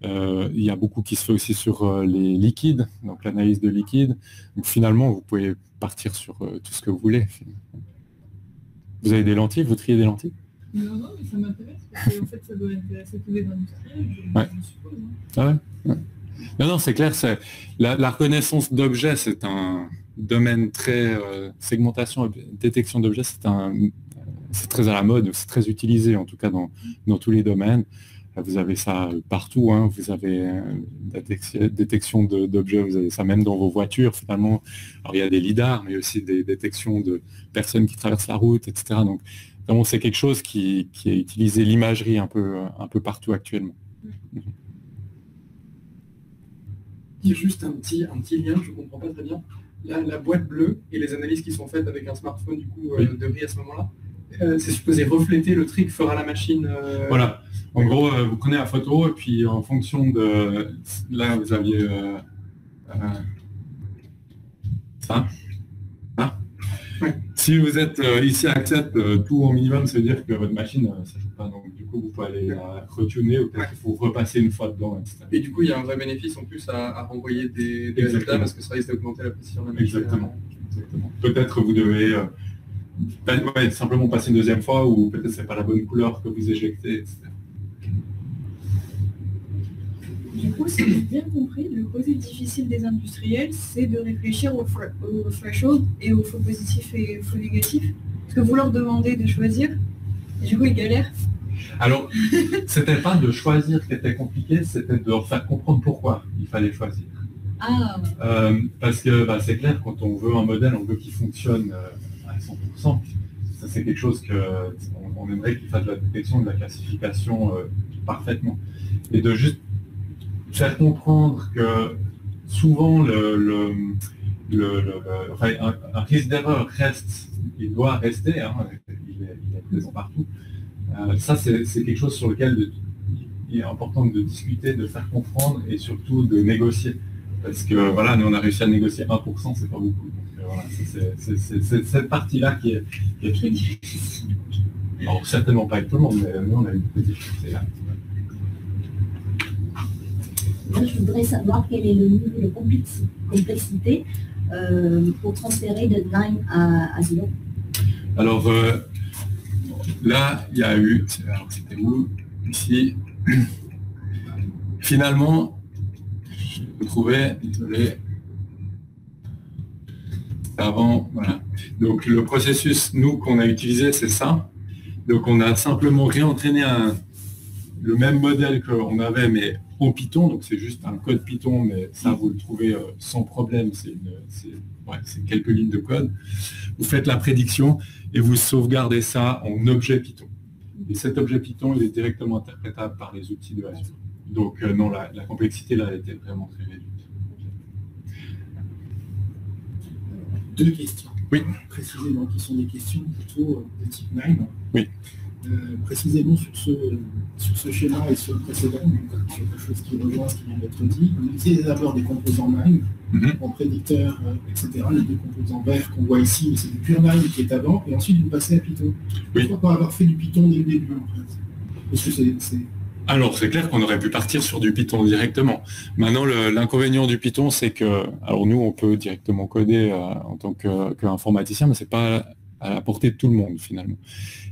Il y a beaucoup qui se fait aussi sur les liquides, donc l'analyse de liquides. Donc finalement, vous pouvez partir sur tout ce que vous voulez. Vous avez des lentilles, vous triez des lentilles? Non, mais ça m'intéresse, parce qu'en fait, ça doit intéresser tous les industriels, je suppose. Hein. Ah ouais. Non, c'est clair, la reconnaissance d'objets, c'est un domaine très... segmentation, détection d'objets, c'est très à la mode, c'est très utilisé, en tout cas dans tous les domaines. Vous avez ça partout, hein. Vous avez la détection d'objets, vous avez ça même dans vos voitures, finalement. Alors, il y a des lidars, mais aussi des détections de personnes qui traversent la route, etc. Donc, vraiment, c'est quelque chose qui est utilisé, l'imagerie, un peu partout actuellement. Il y a juste un petit lien, je ne comprends pas très bien. La boîte bleue et les analyses qui sont faites avec un smartphone du coup de riz à ce moment-là, c'est supposé refléter le tri que fera la machine. Voilà. En gros, vous prenez la photo et puis en fonction de... Là, vous aviez ça. Ouais. Si vous êtes ici accepte tout au minimum, ça veut dire que votre machine ne s'ajoute pas. Donc du coup, vous pouvez aller la retuner ou peut-être qu'il faut repasser une fois dedans, etc. Et du coup, il y a un vrai bénéfice en plus à renvoyer des résultats parce que ça risque d'augmenter la précision de la machine. Exactement. Peut-être vous devez simplement passer une deuxième fois ou peut-être c'est pas la bonne couleur que vous éjectez, etc. Du coup, si j'ai bien compris, le côté difficile des industriels, c'est de réfléchir au threshold et aux faux positifs et faux négatifs. Parce que vous leur demandez de choisir, et du coup, ils galèrent. Alors, c'était pas de choisir qui était compliqué, c'était de leur faire comprendre pourquoi il fallait choisir. Ah. Parce que c'est clair, quand on veut un modèle, on veut qu'il fonctionne à 100%. Ça, c'est quelque chose qu'on aimerait qu'il fasse de la détection, de la classification parfaitement. Et de juste faire comprendre que souvent un risque d'erreur reste, il doit rester, hein, il est présent partout. Ça, c'est quelque chose sur lequel il est important de discuter, de faire comprendre et surtout de négocier. Parce que voilà, nous on a réussi à négocier 1%, c'est pas beaucoup. Donc voilà, c'est cette partie-là qui est très difficile. Alors certainement pas avec tout le monde, mais nous on a eu beaucoup de difficultés là. Moi, je voudrais savoir quel est le niveau de complexité pour transférer de Line à Xeon. Alors là, il y a eu, alors c'était où? Ici. Finalement, je trouvais, désolé, avant, voilà. Donc le processus, nous, qu'on a utilisé, c'est ça. Donc on a simplement réentraîné le même modèle qu'on avait, mais en Python, donc c'est juste un code Python, mais ça vous le trouvez sans problème, c'est quelques lignes de code. Vous faites la prédiction et vous sauvegardez ça en objet Python. Et cet objet Python, il est directement interprétable par les outils de Azure. Donc non, la complexité là, elle était vraiment très réduite. Deux questions. Oui. Précisément, qui sont des questions plutôt de type 9. Oui. Précisément sur ce schéma et sur le précédent, donc, quelque chose qui rejoint ce qui vient d'être dit, on utilise d'abord des composants NIME, en prédicteur, etc. Les deux composants verts qu'on voit ici, mais c'est du pur NIME qui est avant, et ensuite vous passez à Python. Pourquoi pas avoir fait du Python dès le début, en fait? Parce que c'est... Alors, c'est clair qu'on aurait pu partir sur du Python directement. Maintenant, l'inconvénient du Python, c'est que, alors nous, on peut directement coder en tant qu'informaticien, mais c'est pas à la portée de tout le monde, finalement.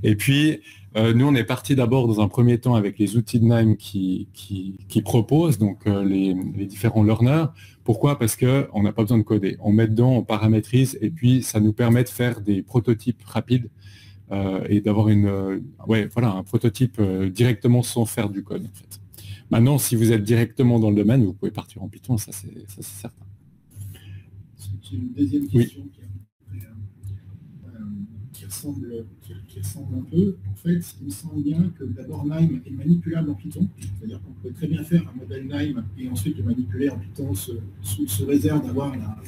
Et puis, nous, on est parti d'abord dans un premier temps avec les outils de NIME qui proposent, donc les différents learners. Pourquoi? Parce qu'on n'a pas besoin de coder. On met dedans, on paramétrise, et puis ça nous permet de faire des prototypes rapides et d'avoir un prototype directement sans faire du code, en fait. Maintenant, si vous êtes directement dans le domaine, vous pouvez partir en Python, ça c'est certain. C'est une deuxième question qui ressemble un peu. En fait, il me semble bien que d'abord NIME est manipulable en Python, c'est-à-dire qu'on peut très bien faire un modèle NIME et ensuite le manipuler en Python sous réserve d'avoir la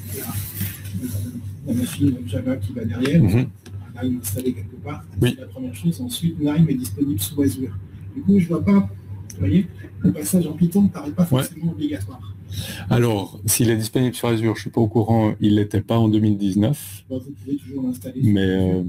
machine Java qui va derrière, un NIME installé quelque part. C'est la première chose. Ensuite, NIME est disponible sous Azure. Du coup, je ne vois pas, vous voyez, le passage en Python ne paraît pas forcément obligatoire. Alors, s'il est disponible sur Azure, je ne suis pas au courant, il ne l'était pas en 2019. Bon, vous pouvez toujours l'installer. Mais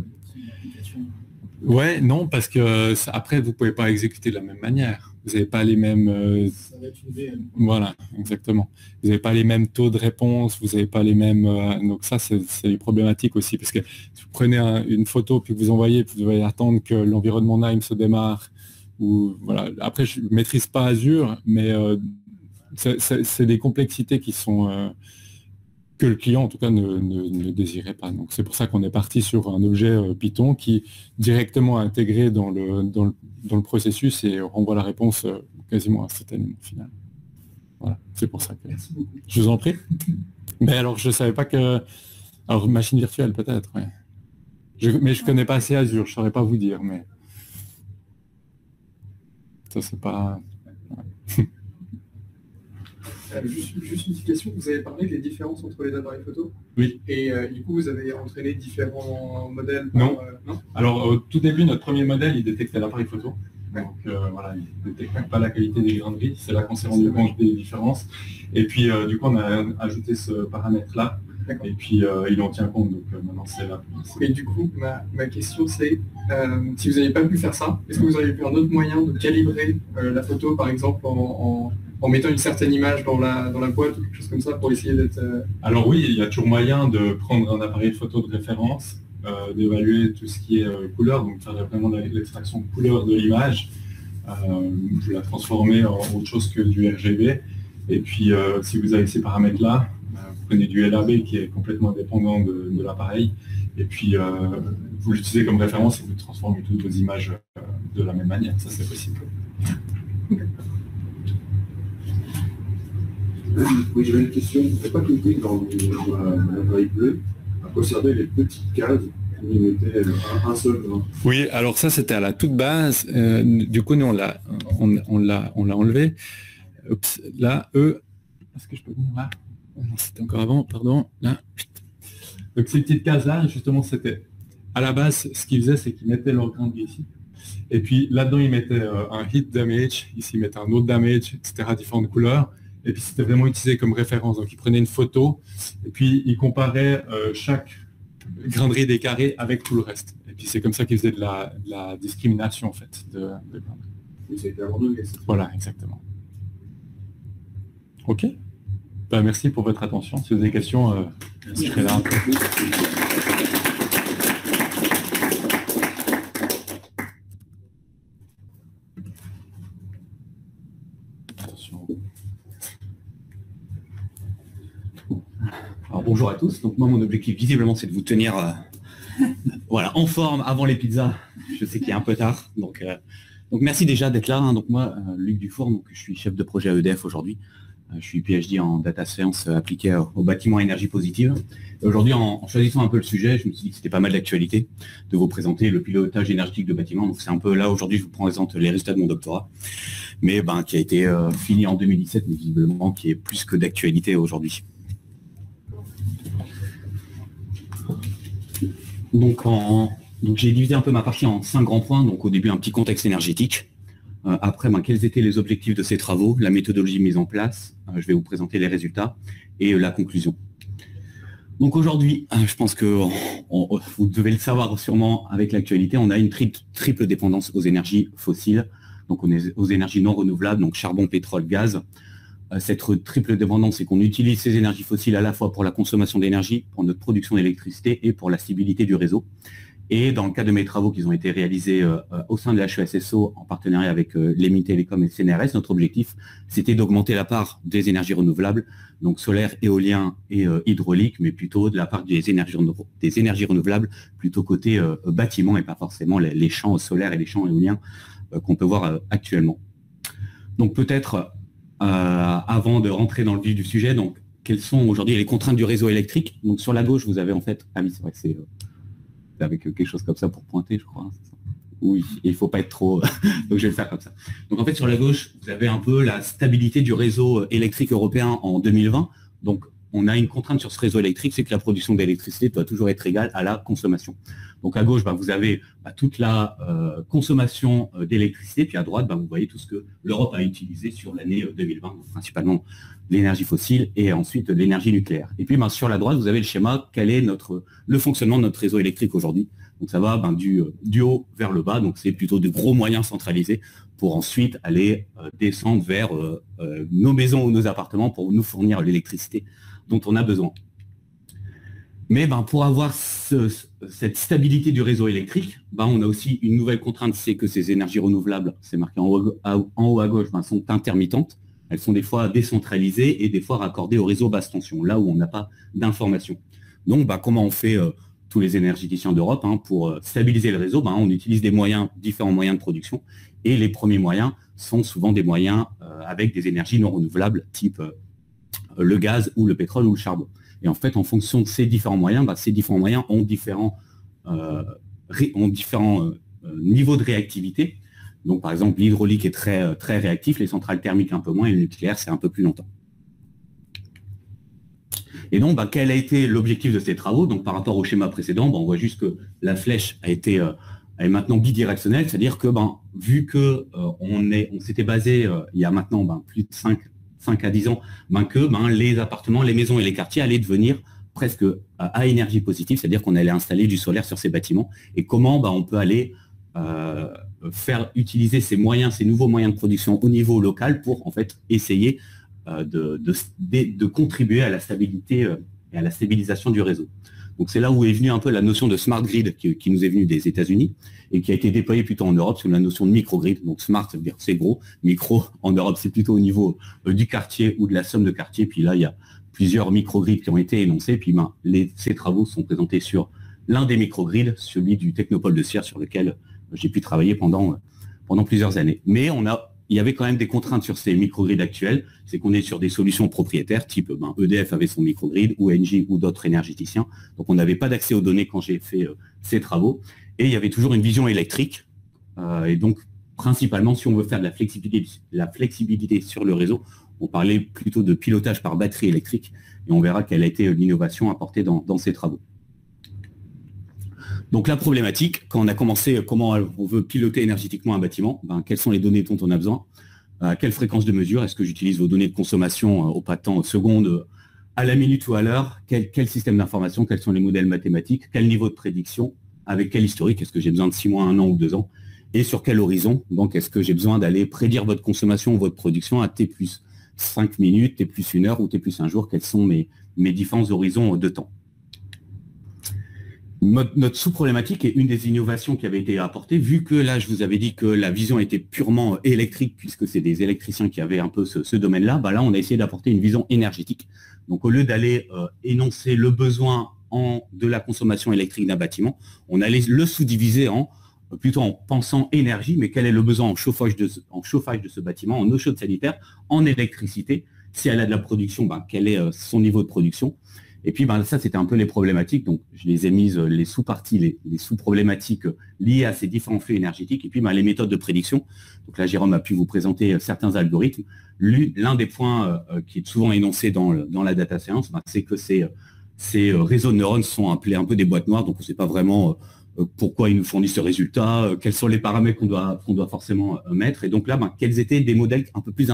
ouais, non, parce que après, vous ne pouvez pas exécuter de la même manière. Vous n'avez pas les mêmes... Ça va être une VM. Voilà, exactement. Vous n'avez pas les mêmes taux de réponse, vous n'avez pas les mêmes... donc ça, c'est problématique aussi, parce que si vous prenez une photo, puis que vous envoyez, puis vous devez attendre que l'environnement NIME se démarre, ou voilà. Après, je ne maîtrise pas Azure, mais... c'est des complexités qui sont que le client en tout cas ne désirait pas. Donc c'est pour ça qu'on est parti sur un objet Python qui directement intégré dans le processus et renvoie la réponse quasiment instantanément au final. Voilà, c'est pour ça que je vous en prie. Mais alors je savais pas que alors machine virtuelle peut-être. Ouais. Mais je connais pas assez Azure, je saurais pas vous dire. Mais ça c'est pas. Ouais. Juste une petite question, vous avez parlé des différences entre les appareils photo. Oui. Et du coup, vous avez entraîné différents modèles Non. Non. Alors, au tout début, notre premier modèle, il détectait l'appareil photo. Donc, voilà, il ne détectait pas la qualité des grains de riz. C'est là qu'on s'est rendu compte des différences. Et puis, du coup, on a ajouté ce paramètre-là. Et puis, il en tient compte. Donc, maintenant, c'est là. Et du coup, ma question, c'est si vous n'avez pas pu faire ça, est-ce que vous auriez pu un autre moyen de calibrer la photo, par exemple, en mettant une certaine image dans la boîte ou quelque chose comme ça pour essayer d'être... Alors oui, il y a toujours moyen de prendre un appareil photo de référence, d'évaluer tout ce qui est couleur, donc faire vraiment l'extraction de couleur de l'image, de la transformer en autre chose que du RGB. Et puis si vous avez ces paramètres-là, vous prenez du LAB qui est complètement indépendant de l'appareil, et puis vous l'utilisez comme référence et vous transformez toutes vos images de la même manière. Ça, c'est possible. Oui, j'avais une question. Vous n'avez pas cliqué dans l'appareil bleu à conserver les petites cases où il mettait un seul grain? Oui, alors ça c'était à la toute base. Du coup, nous on l'a enlevé. Oups, là, est-ce que je peux venir là? Non, c'était encore avant, pardon. Là. Donc ces petites cases-là, justement, c'était à la base, ce qu'ils faisaient, c'est qu'ils mettaient leur grain de riz ici. Et puis là-dedans, ils mettaient un heat damage, ici ils mettaient un autre damage, etc., différentes couleurs. Et puis c'était vraiment utilisé comme référence. Donc ils prenaient une photo et puis ils comparaient chaque grain de riz des carrés avec tout le reste. Et puis c'est comme ça qu'ils faisaient de la discrimination en fait de grain de riz. Oui, ça a été abandonné. Voilà, exactement. Ok. Ben, merci pour votre attention. Si vous avez des questions, je serai là. Alors, bonjour à tous. Donc moi, mon objectif visiblement, c'est de vous tenir voilà, en forme avant les pizzas. Je sais qu'il est un peu tard. Donc merci déjà d'être là. Hein. Donc moi, Luc Dufour, donc, je suis chef de projet à EDF aujourd'hui. Je suis PhD en data science appliquée au bâtiment à énergie positive. Et aujourd'hui, en choisissant un peu le sujet, je me suis dit que c'était pas mal d'actualité de vous présenter le pilotage énergétique de bâtiments. Donc c'est un peu là, aujourd'hui, je vous présente les résultats de mon doctorat, mais qui a été fini en 2017, mais visiblement qui est plus que d'actualité aujourd'hui. Donc en Donc j'ai divisé un peu ma partie en 5 grands points. Donc au début, un petit contexte énergétique. Après, quels étaient les objectifs de ces travaux, la méthodologie mise en place, je vais vous présenter les résultats et la conclusion. Donc aujourd'hui, je pense que vous devez le savoir sûrement avec l'actualité, on a une triple dépendance aux énergies fossiles, donc on est aux énergies non renouvelables, donc charbon, pétrole, gaz. Cette triple dépendance, c'est qu'on utilise ces énergies fossiles à la fois pour la consommation d'énergie, pour notre production d'électricité et pour la stabilité du réseau. Et dans le cas de mes travaux qui ont été réalisés au sein de l'HESSO en partenariat avec l'EMI Télécom et le CNRS, notre objectif, c'était d'augmenter la part des énergies renouvelables, donc solaire, éolien et hydraulique, mais plutôt de la part des énergies renouvelables, plutôt côté bâtiment et pas forcément les champs solaires et les champs éoliens qu'on peut voir actuellement. Donc peut-être, avant de rentrer dans le vif du sujet, donc quelles sont aujourd'hui les contraintes du réseau électrique? Donc sur la gauche, vous avez en fait... Ah oui, c'est vrai que c'est... avec quelque chose comme ça pour pointer, je crois. Oui, il ne faut pas être trop... Donc je vais le faire comme ça. Donc en fait, sur la gauche, vous avez un peu la stabilité du réseau électrique européen en 2020. Donc on a une contrainte sur ce réseau électrique, c'est que la production d'électricité doit toujours être égale à la consommation. Donc à gauche, vous avez toute la consommation d'électricité, puis à droite, vous voyez tout ce que l'Europe a utilisé sur l'année 2020, donc principalement l'énergie fossile et ensuite l'énergie nucléaire. Et puis sur la droite, vous avez le schéma, quel est le fonctionnement de notre réseau électrique aujourd'hui. Donc ça va du haut vers le bas, donc c'est plutôt de gros moyens centralisés pour ensuite aller descendre vers nos maisons ou nos appartements pour nous fournir l'électricité dont on a besoin. Mais pour avoir cette stabilité du réseau électrique, on a aussi une nouvelle contrainte, c'est que ces énergies renouvelables, c'est marqué en haut à gauche, sont intermittentes. Elles sont des fois décentralisées et des fois raccordées au réseau basse tension, là où on n'a pas d'information. Donc, comment on fait tous les énergéticiens d'Europe pour stabiliser le réseau? On utilise différents moyens de production. Et les premiers moyens sont souvent des moyens avec des énergies non renouvelables, type le gaz ou le pétrole ou le charbon. Et en fait, en fonction de ces différents moyens, ont différents niveaux de réactivité. Donc, par exemple, l'hydraulique est très, très réactif, les centrales thermiques un peu moins, et le nucléaire, c'est un peu plus longtemps. Et donc, quel a été l'objectif de ces travaux? Donc, par rapport au schéma précédent, on voit juste que la flèche est maintenant bidirectionnelle, c'est-à-dire que, vu que on s'était basé il y a maintenant plus de 5 à 10 ans, que les appartements, les maisons et les quartiers allaient devenir presque à énergie positive, c'est-à-dire qu'on allait installer du solaire sur ces bâtiments. Et comment on peut aller faire utiliser ces nouveaux moyens de production au niveau local pour en fait essayer de contribuer à la stabilité et à la stabilisation du réseau. Donc c'est là où est venue un peu la notion de smart grid qui nous est venue des États-Unis et qui a été déployée plutôt en Europe sous la notion de microgrid. Donc smart, ça veut dire c'est gros, micro en Europe c'est plutôt au niveau du quartier ou de la somme de quartier. Puis là il y a plusieurs microgrids qui ont été énoncés. Puis ces travaux sont présentés sur l'un des microgrids, celui du Technopole de Sierre sur lequel j'ai pu travailler pendant plusieurs années. Mais il y avait quand même des contraintes sur ces microgrids actuels, c'est qu'on est sur des solutions propriétaires, type EDF avait son microgrid, ou Engie ou d'autres énergéticiens. Donc on n'avait pas d'accès aux données quand j'ai fait ces travaux. Et il y avait toujours une vision électrique. Et donc, principalement, si on veut faire de la flexibilité sur le réseau, on parlait plutôt de pilotage par batterie électrique. Et on verra quelle a été l'innovation apportée dans ces travaux. Donc la problématique, quand on a commencé, comment on veut piloter énergétiquement un bâtiment, quelles sont les données dont on a besoin, à quelle fréquence de mesure, est-ce que j'utilise vos données de consommation au pas de temps, secondes, à la minute ou à l'heure, quel système d'information, quels sont les modèles mathématiques, quel niveau de prédiction, avec quel historique, est-ce que j'ai besoin de 6 mois, 1 an ou 2 ans, et sur quel horizon, donc est-ce que j'ai besoin d'aller prédire votre consommation ou votre production à T plus 5 minutes, T plus 1 heure ou T plus 1 jour, quels sont mes différents horizons de temps. Notre sous-problématique est une des innovations qui avait été apportée, vu que là, je vous avais dit que la vision était purement électrique, puisque c'est des électriciens qui avaient un peu ce domaine-là, là, on a essayé d'apporter une vision énergétique. Donc, au lieu d'aller énoncer le besoin de la consommation électrique d'un bâtiment, on allait le sous-diviser plutôt en pensant énergie, mais quel est le besoin en chauffage de ce bâtiment, en eau chaude sanitaire, en électricité. Si elle a de la production, quel est son niveau de production. Et puis, ça, c'était un peu les problématiques. Donc, je les ai mises, les sous-parties, les sous-problématiques liées à ces différents flux énergétiques. Et puis, les méthodes de prédiction. Donc là, Jérôme a pu vous présenter certains algorithmes. L'un des points qui est souvent énoncé dans la data science, c'est que ces réseaux de neurones sont appelés un peu des boîtes noires. Donc, on ne sait pas vraiment pourquoi ils nous fournissent ce résultat, quels sont les paramètres qu'on doit forcément mettre. Et donc là, quels étaient des modèles un peu plus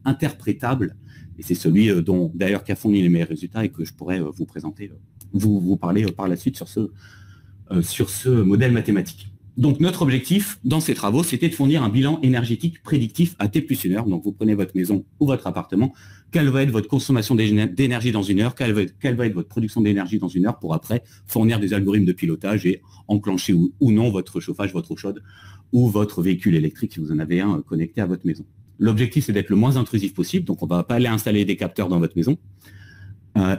interprétables. Et c'est celui dont d'ailleurs qui a fourni les meilleurs résultats et que je pourrais vous présenter, vous parler par la suite sur ce modèle mathématique. Donc notre objectif dans ces travaux, c'était de fournir un bilan énergétique prédictif à T+1 heure. Donc vous prenez votre maison ou votre appartement, quelle va être votre consommation d'énergie dans une heure, quelle va être votre production d'énergie dans une heure pour après fournir des algorithmes de pilotage et enclencher ou non votre chauffage, votre eau chaude ou votre véhicule électrique si vous en avez un connecté à votre maison. L'objectif, c'est d'être le moins intrusif possible, donc on ne va pas aller installer des capteurs dans votre maison.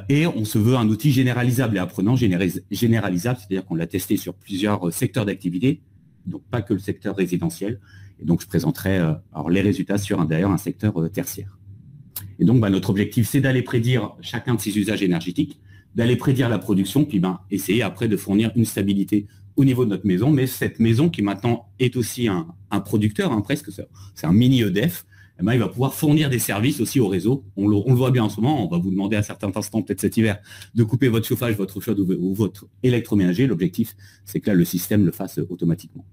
Et on se veut un outil généralisable et apprenant généralisable, c'est-à-dire qu'on l'a testé sur plusieurs secteurs d'activité, donc pas que le secteur résidentiel. Et donc je présenterai alors les résultats sur d'ailleurs un secteur tertiaire. Et donc notre objectif, c'est d'aller prédire chacun de ces usages énergétiques, d'aller prédire la production, puis essayer après de fournir une stabilité au niveau de notre maison, mais cette maison qui maintenant est aussi un producteur, presque, c'est un mini EDF, il va pouvoir fournir des services aussi au réseau. On le voit bien en ce moment, on va vous demander à certains instants, peut-être cet hiver, de couper votre chauffage, votre eau chaude ou votre électroménager. L'objectif, c'est que là, le système le fasse automatiquement.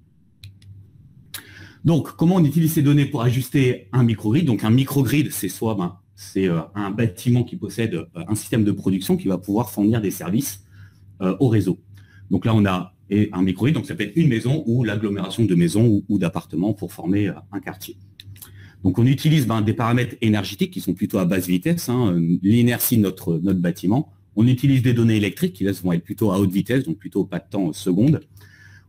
Donc, comment on utilise ces données pour ajuster un microgrid? Donc, un microgrid, c'est soit un bâtiment qui possède un système de production qui va pouvoir fournir des services au réseau. Donc là, on a un microgrid, donc ça peut être une maison ou l'agglomération de maisons ou d'appartements pour former un quartier. Donc on utilise des paramètres énergétiques qui sont plutôt à basse vitesse, l'inertie de notre bâtiment. On utilise des données électriques qui là vont être plutôt à haute vitesse, donc plutôt pas de temps secondes.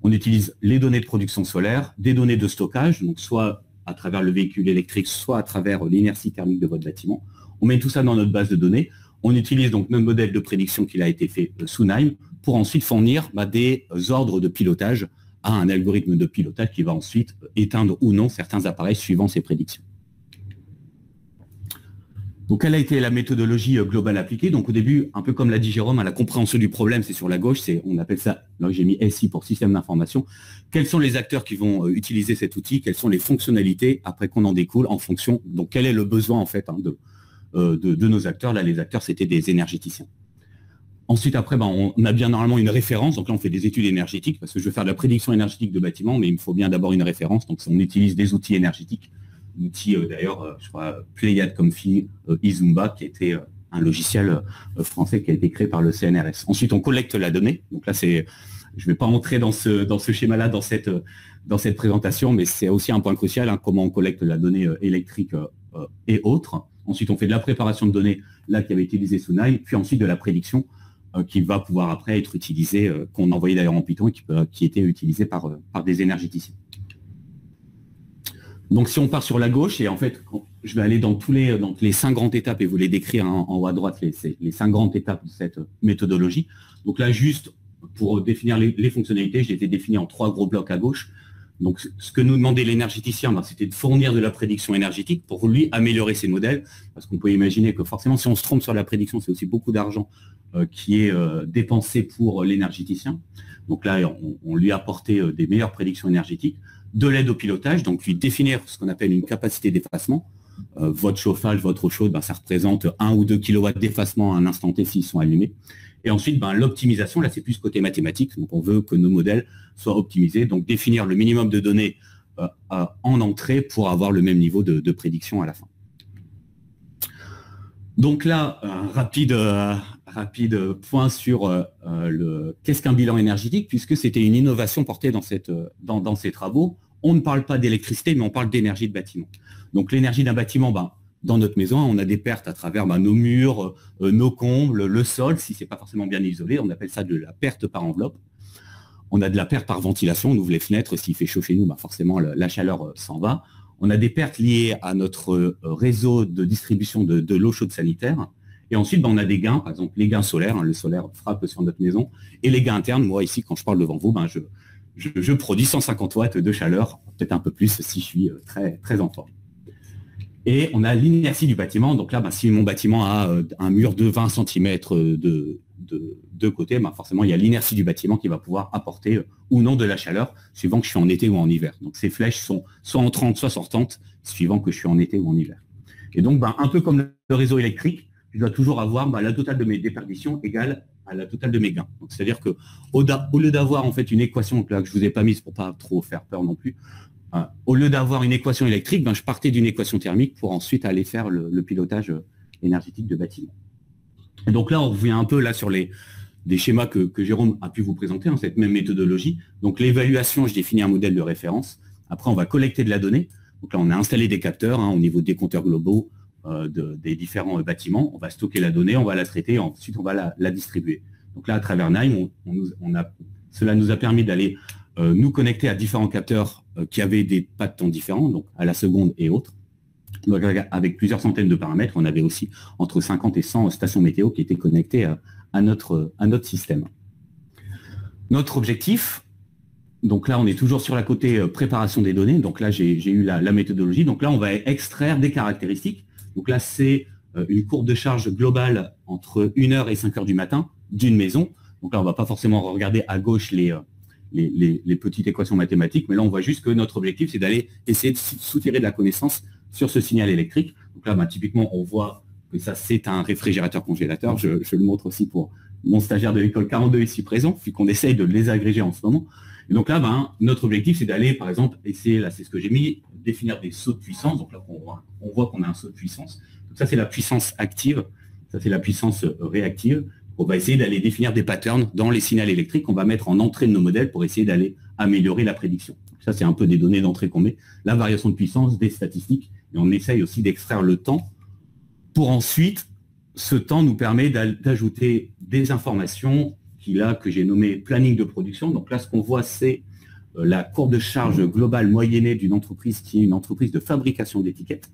On utilise les données de production solaire, des données de stockage, donc soit à travers le véhicule électrique, soit à travers l'inertie thermique de votre bâtiment. On met tout ça dans notre base de données. On utilise donc notre modèle de prédiction qui a été fait sous NIME pour ensuite fournir des ordres de pilotage à un algorithme de pilotage qui va ensuite éteindre ou non certains appareils suivant ces prédictions. Donc, quelle a été la méthodologie globale appliquée? Donc, au début, un peu comme l'a dit Jérôme, la compréhension du problème, c'est sur la gauche, on appelle ça, là j'ai mis SI pour système d'information. Quels sont les acteurs qui vont utiliser cet outil? Quelles sont les fonctionnalités après qu'on en découle en fonction? Donc, quel est le besoin en fait de nos acteurs? Là, les acteurs, c'était des énergéticiens. Ensuite, après, on a bien normalement une référence. Donc là, on fait des études énergétiques parce que je veux faire de la prédiction énergétique de bâtiments, mais il me faut bien d'abord une référence. Donc, on utilise des outils énergétiques. L'outil, d'ailleurs, je crois, Pléiade Comfy, Izumba, qui était un logiciel français qui a été créé par le CNRS. Ensuite, on collecte la donnée. Donc là, je ne vais pas entrer dans ce schéma-là, dans cette présentation, mais c'est aussi un point crucial, comment on collecte la donnée électrique et autres. Ensuite, on fait de la préparation de données, là, qui avait utilisé Sunai, puis ensuite de la prédiction, qui va pouvoir après être utilisé, qu'on envoyait d'ailleurs en Python et qui était utilisé par des énergéticiens. Donc si on part sur la gauche, et en fait, je vais aller dans les 5 grandes étapes, et vous les décrire en haut à droite, les 5 grandes étapes de cette méthodologie. Donc là, juste pour définir les fonctionnalités, je les ai définies en 3 gros blocs à gauche. Donc ce que nous demandait l'énergéticien, c'était de fournir de la prédiction énergétique pour lui améliorer ses modèles, parce qu'on peut imaginer que forcément, si on se trompe sur la prédiction, c'est aussi beaucoup d'argent qui est dépensé pour l'énergéticien. Donc là, on lui a apporté des meilleures prédictions énergétiques, de l'aide au pilotage, donc lui définir ce qu'on appelle une capacité d'effacement. Votre chauffage, votre eau chaude, ça représente 1 ou 2 kW d'effacement à un instant T s'ils sont allumés. Et ensuite, l'optimisation, là c'est plus côté mathématique, donc on veut que nos modèles soient optimisés, donc définir le minimum de données en entrée pour avoir le même niveau de prédiction à la fin. Donc là, un rapide point sur qu'est-ce qu'un bilan énergétique, puisque c'était une innovation portée dans ces travaux. On ne parle pas d'électricité, mais on parle d'énergie de bâtiment. Donc l'énergie d'un bâtiment, dans notre maison, on a des pertes à travers nos murs, nos combles, le sol, si ce n'est pas forcément bien isolé, on appelle ça de la perte par enveloppe. On a de la perte par ventilation, on ouvre les fenêtres, s'il fait chaud chez nous, forcément la chaleur s'en va. On a des pertes liées à notre réseau de distribution de l'eau chaude sanitaire. Et ensuite, on a des gains, par exemple les gains solaires, le solaire frappe sur notre maison. Et les gains internes, moi ici, quand je parle devant vous, je produis 150 watts de chaleur, peut-être un peu plus si je suis très, très en forme. Et on a l'inertie du bâtiment. Donc là, si mon bâtiment a un mur de 20 cm de côté, forcément, il y a l'inertie du bâtiment qui va pouvoir apporter ou non de la chaleur, suivant que je suis en été ou en hiver. Donc ces flèches sont soit en 30, soit sortantes, suivant que je suis en été ou en hiver. Et donc, un peu comme le réseau électrique, je dois toujours avoir la totale de mes déperditions égale à la totale de mes gains. C'est-à-dire que au lieu d'avoir en fait une équation là, que je ne vous ai pas mise pour pas trop faire peur non plus, au lieu d'avoir une équation électrique, je partais d'une équation thermique pour ensuite aller faire le pilotage énergétique de bâtiment. Et donc là, on revient un peu là sur des schémas que Jérôme a pu vous présenter, cette même méthodologie. Donc l'évaluation, je définis un modèle de référence. Après, on va collecter de la donnée. Donc là, on a installé des capteurs au niveau des compteurs globaux des différents bâtiments. On va stocker la donnée, on va la traiter, ensuite on va la distribuer. Donc là, à travers NIME, cela nous a permis d'aller nous connecter à différents capteurs qui avaient des pas de temps différents, donc à la seconde et autres. Donc, avec plusieurs centaines de paramètres, on avait aussi entre 50 et 100 stations météo qui étaient connectées à notre système. Notre objectif, donc là on est toujours sur la côté préparation des données, donc là j'ai eu la méthodologie, donc là on va extraire des caractéristiques. Donc là c'est une courbe de charge globale entre 1h et 5h du matin d'une maison. Donc là on ne va pas forcément regarder à gauche les petites équations mathématiques, mais là on voit juste que notre objectif c'est d'aller essayer de soutirer de la connaissance sur ce signal électrique. Donc là typiquement on voit que ça c'est un réfrigérateur congélateur, je le montre aussi pour mon stagiaire de l'école 42 ici présent, puis qu'on essaye de les agréger en ce moment. Et donc là, notre objectif, c'est d'aller, par exemple, essayer, là c'est ce que j'ai mis, définir des sauts de puissance. Donc là, on voit qu'on a un saut de puissance. Donc ça, c'est la puissance active. Ça, c'est la puissance réactive. On va essayer d'aller définir des patterns dans les signaux électriques qu'on va mettre en entrée de nos modèles pour essayer d'aller améliorer la prédiction. Donc ça, c'est un peu des données d'entrée qu'on met. La variation de puissance, des statistiques. Et on essaye aussi d'extraire le temps pour ensuite, ce temps nous permet d'ajouter des informations que j'ai nommé planning de production. Donc là, ce qu'on voit, c'est la courbe de charge globale moyennée d'une entreprise qui est une entreprise de fabrication d'étiquettes.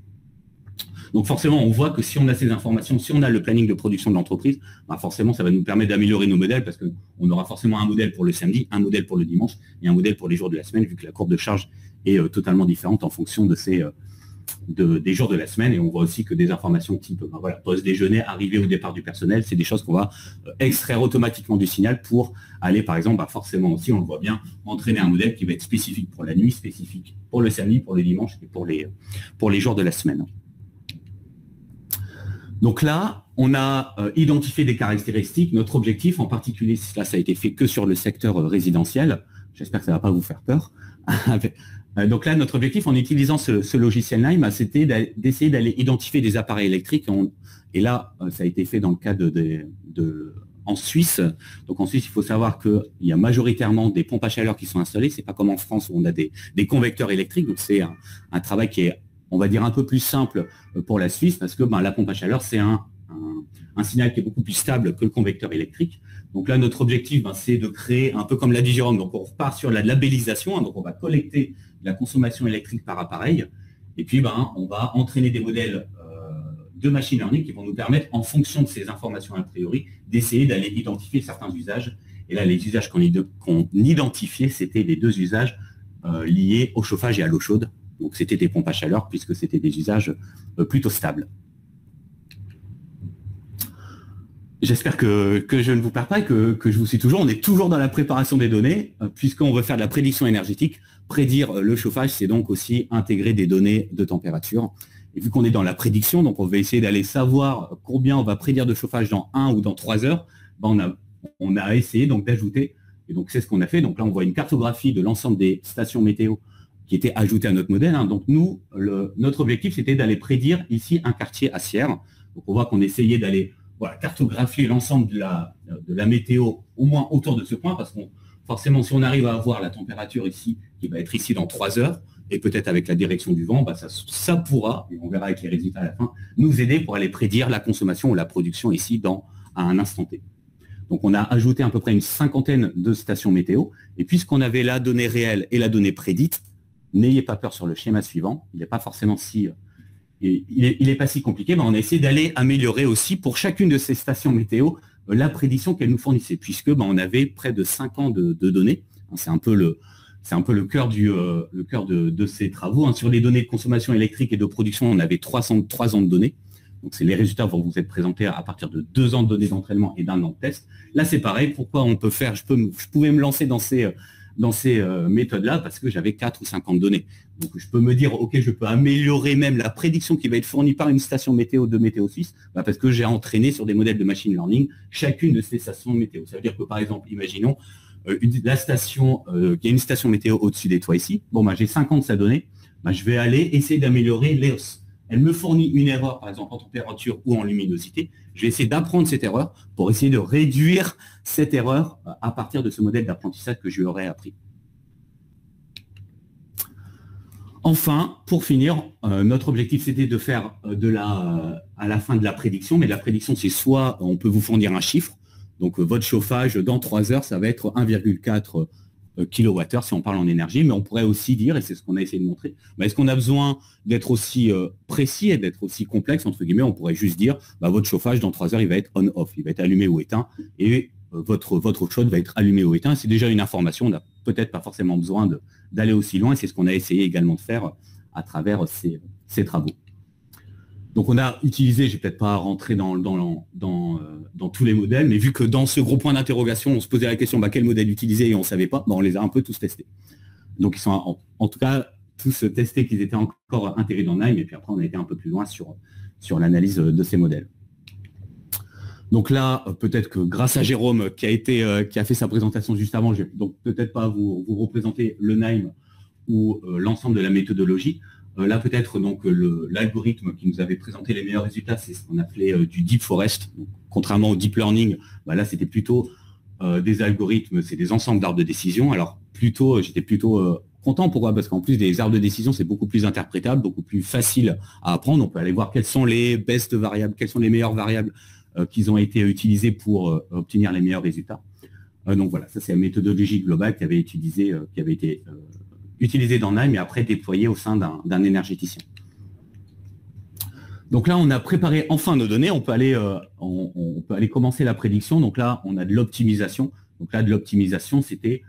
Donc forcément, on voit que si on a ces informations, si on a le planning de production de l'entreprise, forcément, ça va nous permettre d'améliorer nos modèles parce qu'on aura forcément un modèle pour le samedi, un modèle pour le dimanche et un modèle pour les jours de la semaine, vu que la courbe de charge est totalement différente en fonction de des jours de la semaine. Et on voit aussi que des informations type pause déjeuner, arrivée au départ du personnel, c'est des choses qu'on va extraire automatiquement du signal pour aller, par exemple, forcément aussi, on le voit bien, entraîner un modèle qui va être spécifique pour la nuit, spécifique pour le samedi, pour le dimanche et pour les jours de la semaine. Donc là, on a identifié des caractéristiques. Notre objectif, en particulier, là, ça a été fait que sur le secteur résidentiel. J'espère que ça ne va pas vous faire peur. Donc là, notre objectif en utilisant ce logiciel NIME, c'était d'essayer d'aller identifier des appareils électriques. Et là, ça a été fait dans le cas en Suisse. Donc en Suisse, il faut savoir qu'il y a majoritairement des pompes à chaleur qui sont installées. Ce n'est pas comme en France où on a des convecteurs électriques. Donc c'est un travail qui est, on va dire, un peu plus simple pour la Suisse parce que la pompe à chaleur, c'est un signal qui est beaucoup plus stable que le convecteur électrique. Donc là, notre objectif, c'est de créer un peu comme l'a dit Jérôme. Donc on repart sur la labellisation. Donc on va collecter la consommation électrique par appareil. Et puis, on va entraîner des modèles de machine learning qui vont nous permettre, en fonction de ces informations a priori, d'essayer d'aller identifier certains usages. Et là, les usages qu'on identifiait, c'était les deux usages liés au chauffage et à l'eau chaude. Donc c'était des pompes à chaleur puisque c'était des usages plutôt stables. J'espère que je ne vous perds pas et que je vous suis toujours. On est toujours dans la préparation des données, puisqu'on veut faire de la prédiction énergétique. Prédire le chauffage, c'est donc aussi intégrer des données de température. Et vu qu'on est dans la prédiction, donc on va essayer d'aller savoir combien on va prédire de chauffage dans 1 ou dans 3 heures. On a essayé donc d'ajouter, et donc c'est ce qu'on a fait. Donc là, on voit une cartographie de l'ensemble des stations météo qui étaient ajoutées à notre modèle. Donc nous, notre objectif, c'était d'aller prédire ici un quartier à Sierre. Donc on voit qu'on essayait d'aller cartographier l'ensemble de la météo, au moins autour de ce point, parce que forcément, si on arrive à avoir la température ici, qui va être ici dans 3 heures, et peut-être avec la direction du vent, ça pourra, et on verra avec les résultats à la fin, nous aider pour aller prédire la consommation ou la production ici à un instant T. Donc on a ajouté à peu près une 50aine de stations météo, et puisqu'on avait la donnée réelle et la donnée prédite, n'ayez pas peur sur le schéma suivant, il n'est pas forcément si... il n'est pas si compliqué, mais on a essayé d'aller améliorer aussi pour chacune de ces stations météo la prédiction qu'elles nous fournissaient, puisque on avait près de 5 ans de données. C'est un peu le cœur de ces travaux. Sur les données de consommation électrique et de production, on avait 3 ans de données. Donc les résultats vont vous être présentés à partir de 2 ans de données d'entraînement et d'1 an de test. Là, c'est pareil. Pourquoi on peut faire, je pouvais me lancer dans dans ces méthodes-là parce que j'avais 4 ou 50 données. Donc je peux me dire, OK, je peux améliorer même la prédiction qui va être fournie par une station météo de Météo Suisse, parce que j'ai entraîné sur des modèles de machine learning chacune de ces stations météo. Ça veut dire que, par exemple, imaginons, la station, il y a une station météo au-dessus des toits ici. Bon, j'ai 50 de sa donnée. Je vais aller essayer d'améliorer l'EOS. Elle me fournit une erreur, par exemple, en température ou en luminosité. Je vais essayer d'apprendre cette erreur pour essayer de réduire cette erreur à partir de ce modèle d'apprentissage que je lui aurais appris. Enfin, pour finir, notre objectif, c'était de faire à la fin de la prédiction, mais la prédiction, c'est soit on peut vous fournir un chiffre, donc votre chauffage dans 3 heures, ça va être 1,4 kWh si on parle en énergie, mais on pourrait aussi dire, et c'est ce qu'on a essayé de montrer, est-ce qu'on a besoin d'être aussi précis et d'être aussi complexe, entre guillemets, on pourrait juste dire, votre chauffage dans 3 heures, il va être on-off, il va être allumé ou éteint, et votre eau chaude va être allumée ou éteint. C'est déjà une information, on n'a peut-être pas forcément besoin d'aller aussi loin, et c'est ce qu'on a essayé également de faire à travers ces travaux. Donc on a utilisé, je ne vais peut-être pas rentrer dans tous les modèles, mais vu que dans ce gros point d'interrogation, on se posait la question quel modèle utiliser et on ne savait pas, on les a un peu tous testés. Donc ils sont en tout cas tous testés qu'ils étaient encore intégrés dans NIME, et puis après on a été un peu plus loin sur l'analyse de ces modèles. Donc là, peut-être que grâce à Jérôme qui a fait sa présentation juste avant, je ne vais donc peut-être pas vous représenter le NIME ou l'ensemble de la méthodologie. Là, peut-être donc l'algorithme qui nous avait présenté les meilleurs résultats, c'est ce qu'on appelait du deep forest. Donc, contrairement au deep learning, là, c'était plutôt des algorithmes, c'est des ensembles d'arbres de décision. Alors, j'étais plutôt content. Pourquoi? Parce qu'en plus des arbres de décision, c'est beaucoup plus interprétable, beaucoup plus facile à apprendre. On peut aller voir quelles sont les baisses de variables, quelles sont les meilleures variables qui ont été utilisées pour obtenir les meilleurs résultats. Donc voilà, ça c'est la méthodologie globale qui avait été utilisé dans NIME et après déployé au sein d'un énergéticien. Donc là, on a préparé enfin nos données, on peut aller commencer la prédiction. Donc là, on a de l'optimisation. Donc là, de l'optimisation, c'était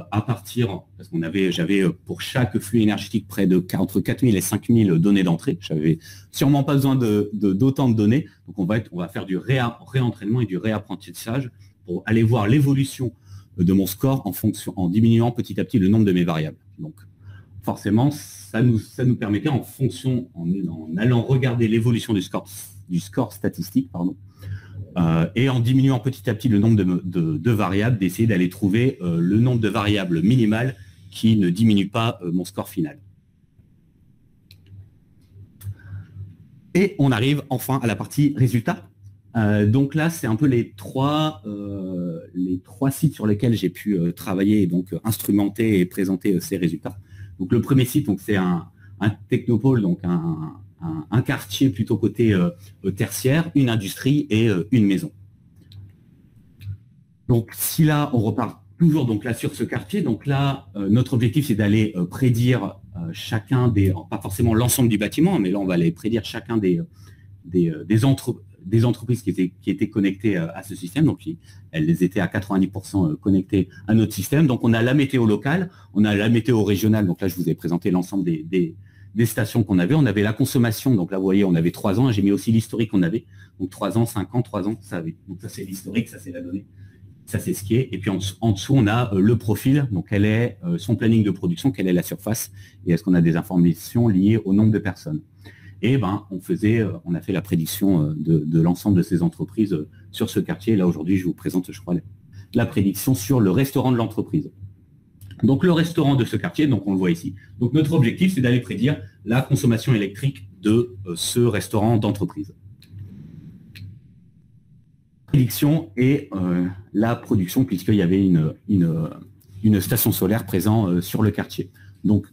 à partir, parce j'avais pour chaque flux énergétique près de entre 4000 et 5000 données d'entrée. J'avais sûrement pas besoin d'autant de données. Donc on va faire du réentraînement et du réapprentissage pour aller voir l'évolution de mon score en diminuant petit à petit le nombre de mes variables. Donc, forcément, ça nous permettait en allant regarder l'évolution du score statistique, et en diminuant petit à petit le nombre de variables, d'essayer d'aller trouver le nombre de variables minimales qui ne diminue pas mon score final. Et on arrive enfin à la partie résultats. Donc là, c'est un peu les trois sites sur lesquels j'ai pu travailler et donc instrumenter et présenter ces résultats. Donc le premier site, c'est un technopôle, donc un quartier plutôt côté tertiaire, une industrie et une maison. Donc si là, on repart toujours donc là sur ce quartier, donc là, notre objectif, c'est d'aller prédire chacun pas forcément l'ensemble du bâtiment, mais là, on va aller prédire chacun des entreprises qui étaient connectées à ce système, donc elles étaient à 90% connectées à notre système. Donc on a la météo locale, on a la météo régionale, donc là je vous ai présenté l'ensemble des stations qu'on avait. On avait la consommation, donc là vous voyez on avait 3 ans, j'ai mis aussi l'historique qu'on avait, donc 3 ans, 5 ans, 3 ans, ça avait. Donc ça c'est l'historique, ça c'est la donnée, ça c'est ce qui est. Et puis en dessous on a le profil, donc quel est son planning de production, quelle est la surface, et est-ce qu'on a des informations liées au nombre de personnes. Et on a fait la prédiction de l'ensemble de ces entreprises sur ce quartier. Là, aujourd'hui, je vous présente, je crois, la prédiction sur le restaurant de l'entreprise. Donc, le restaurant de ce quartier, donc on le voit ici. Donc, notre objectif, c'est d'aller prédire la consommation électrique de ce restaurant d'entreprise. Prédiction et la production, puisqu'il y avait une station solaire présente sur le quartier. Donc,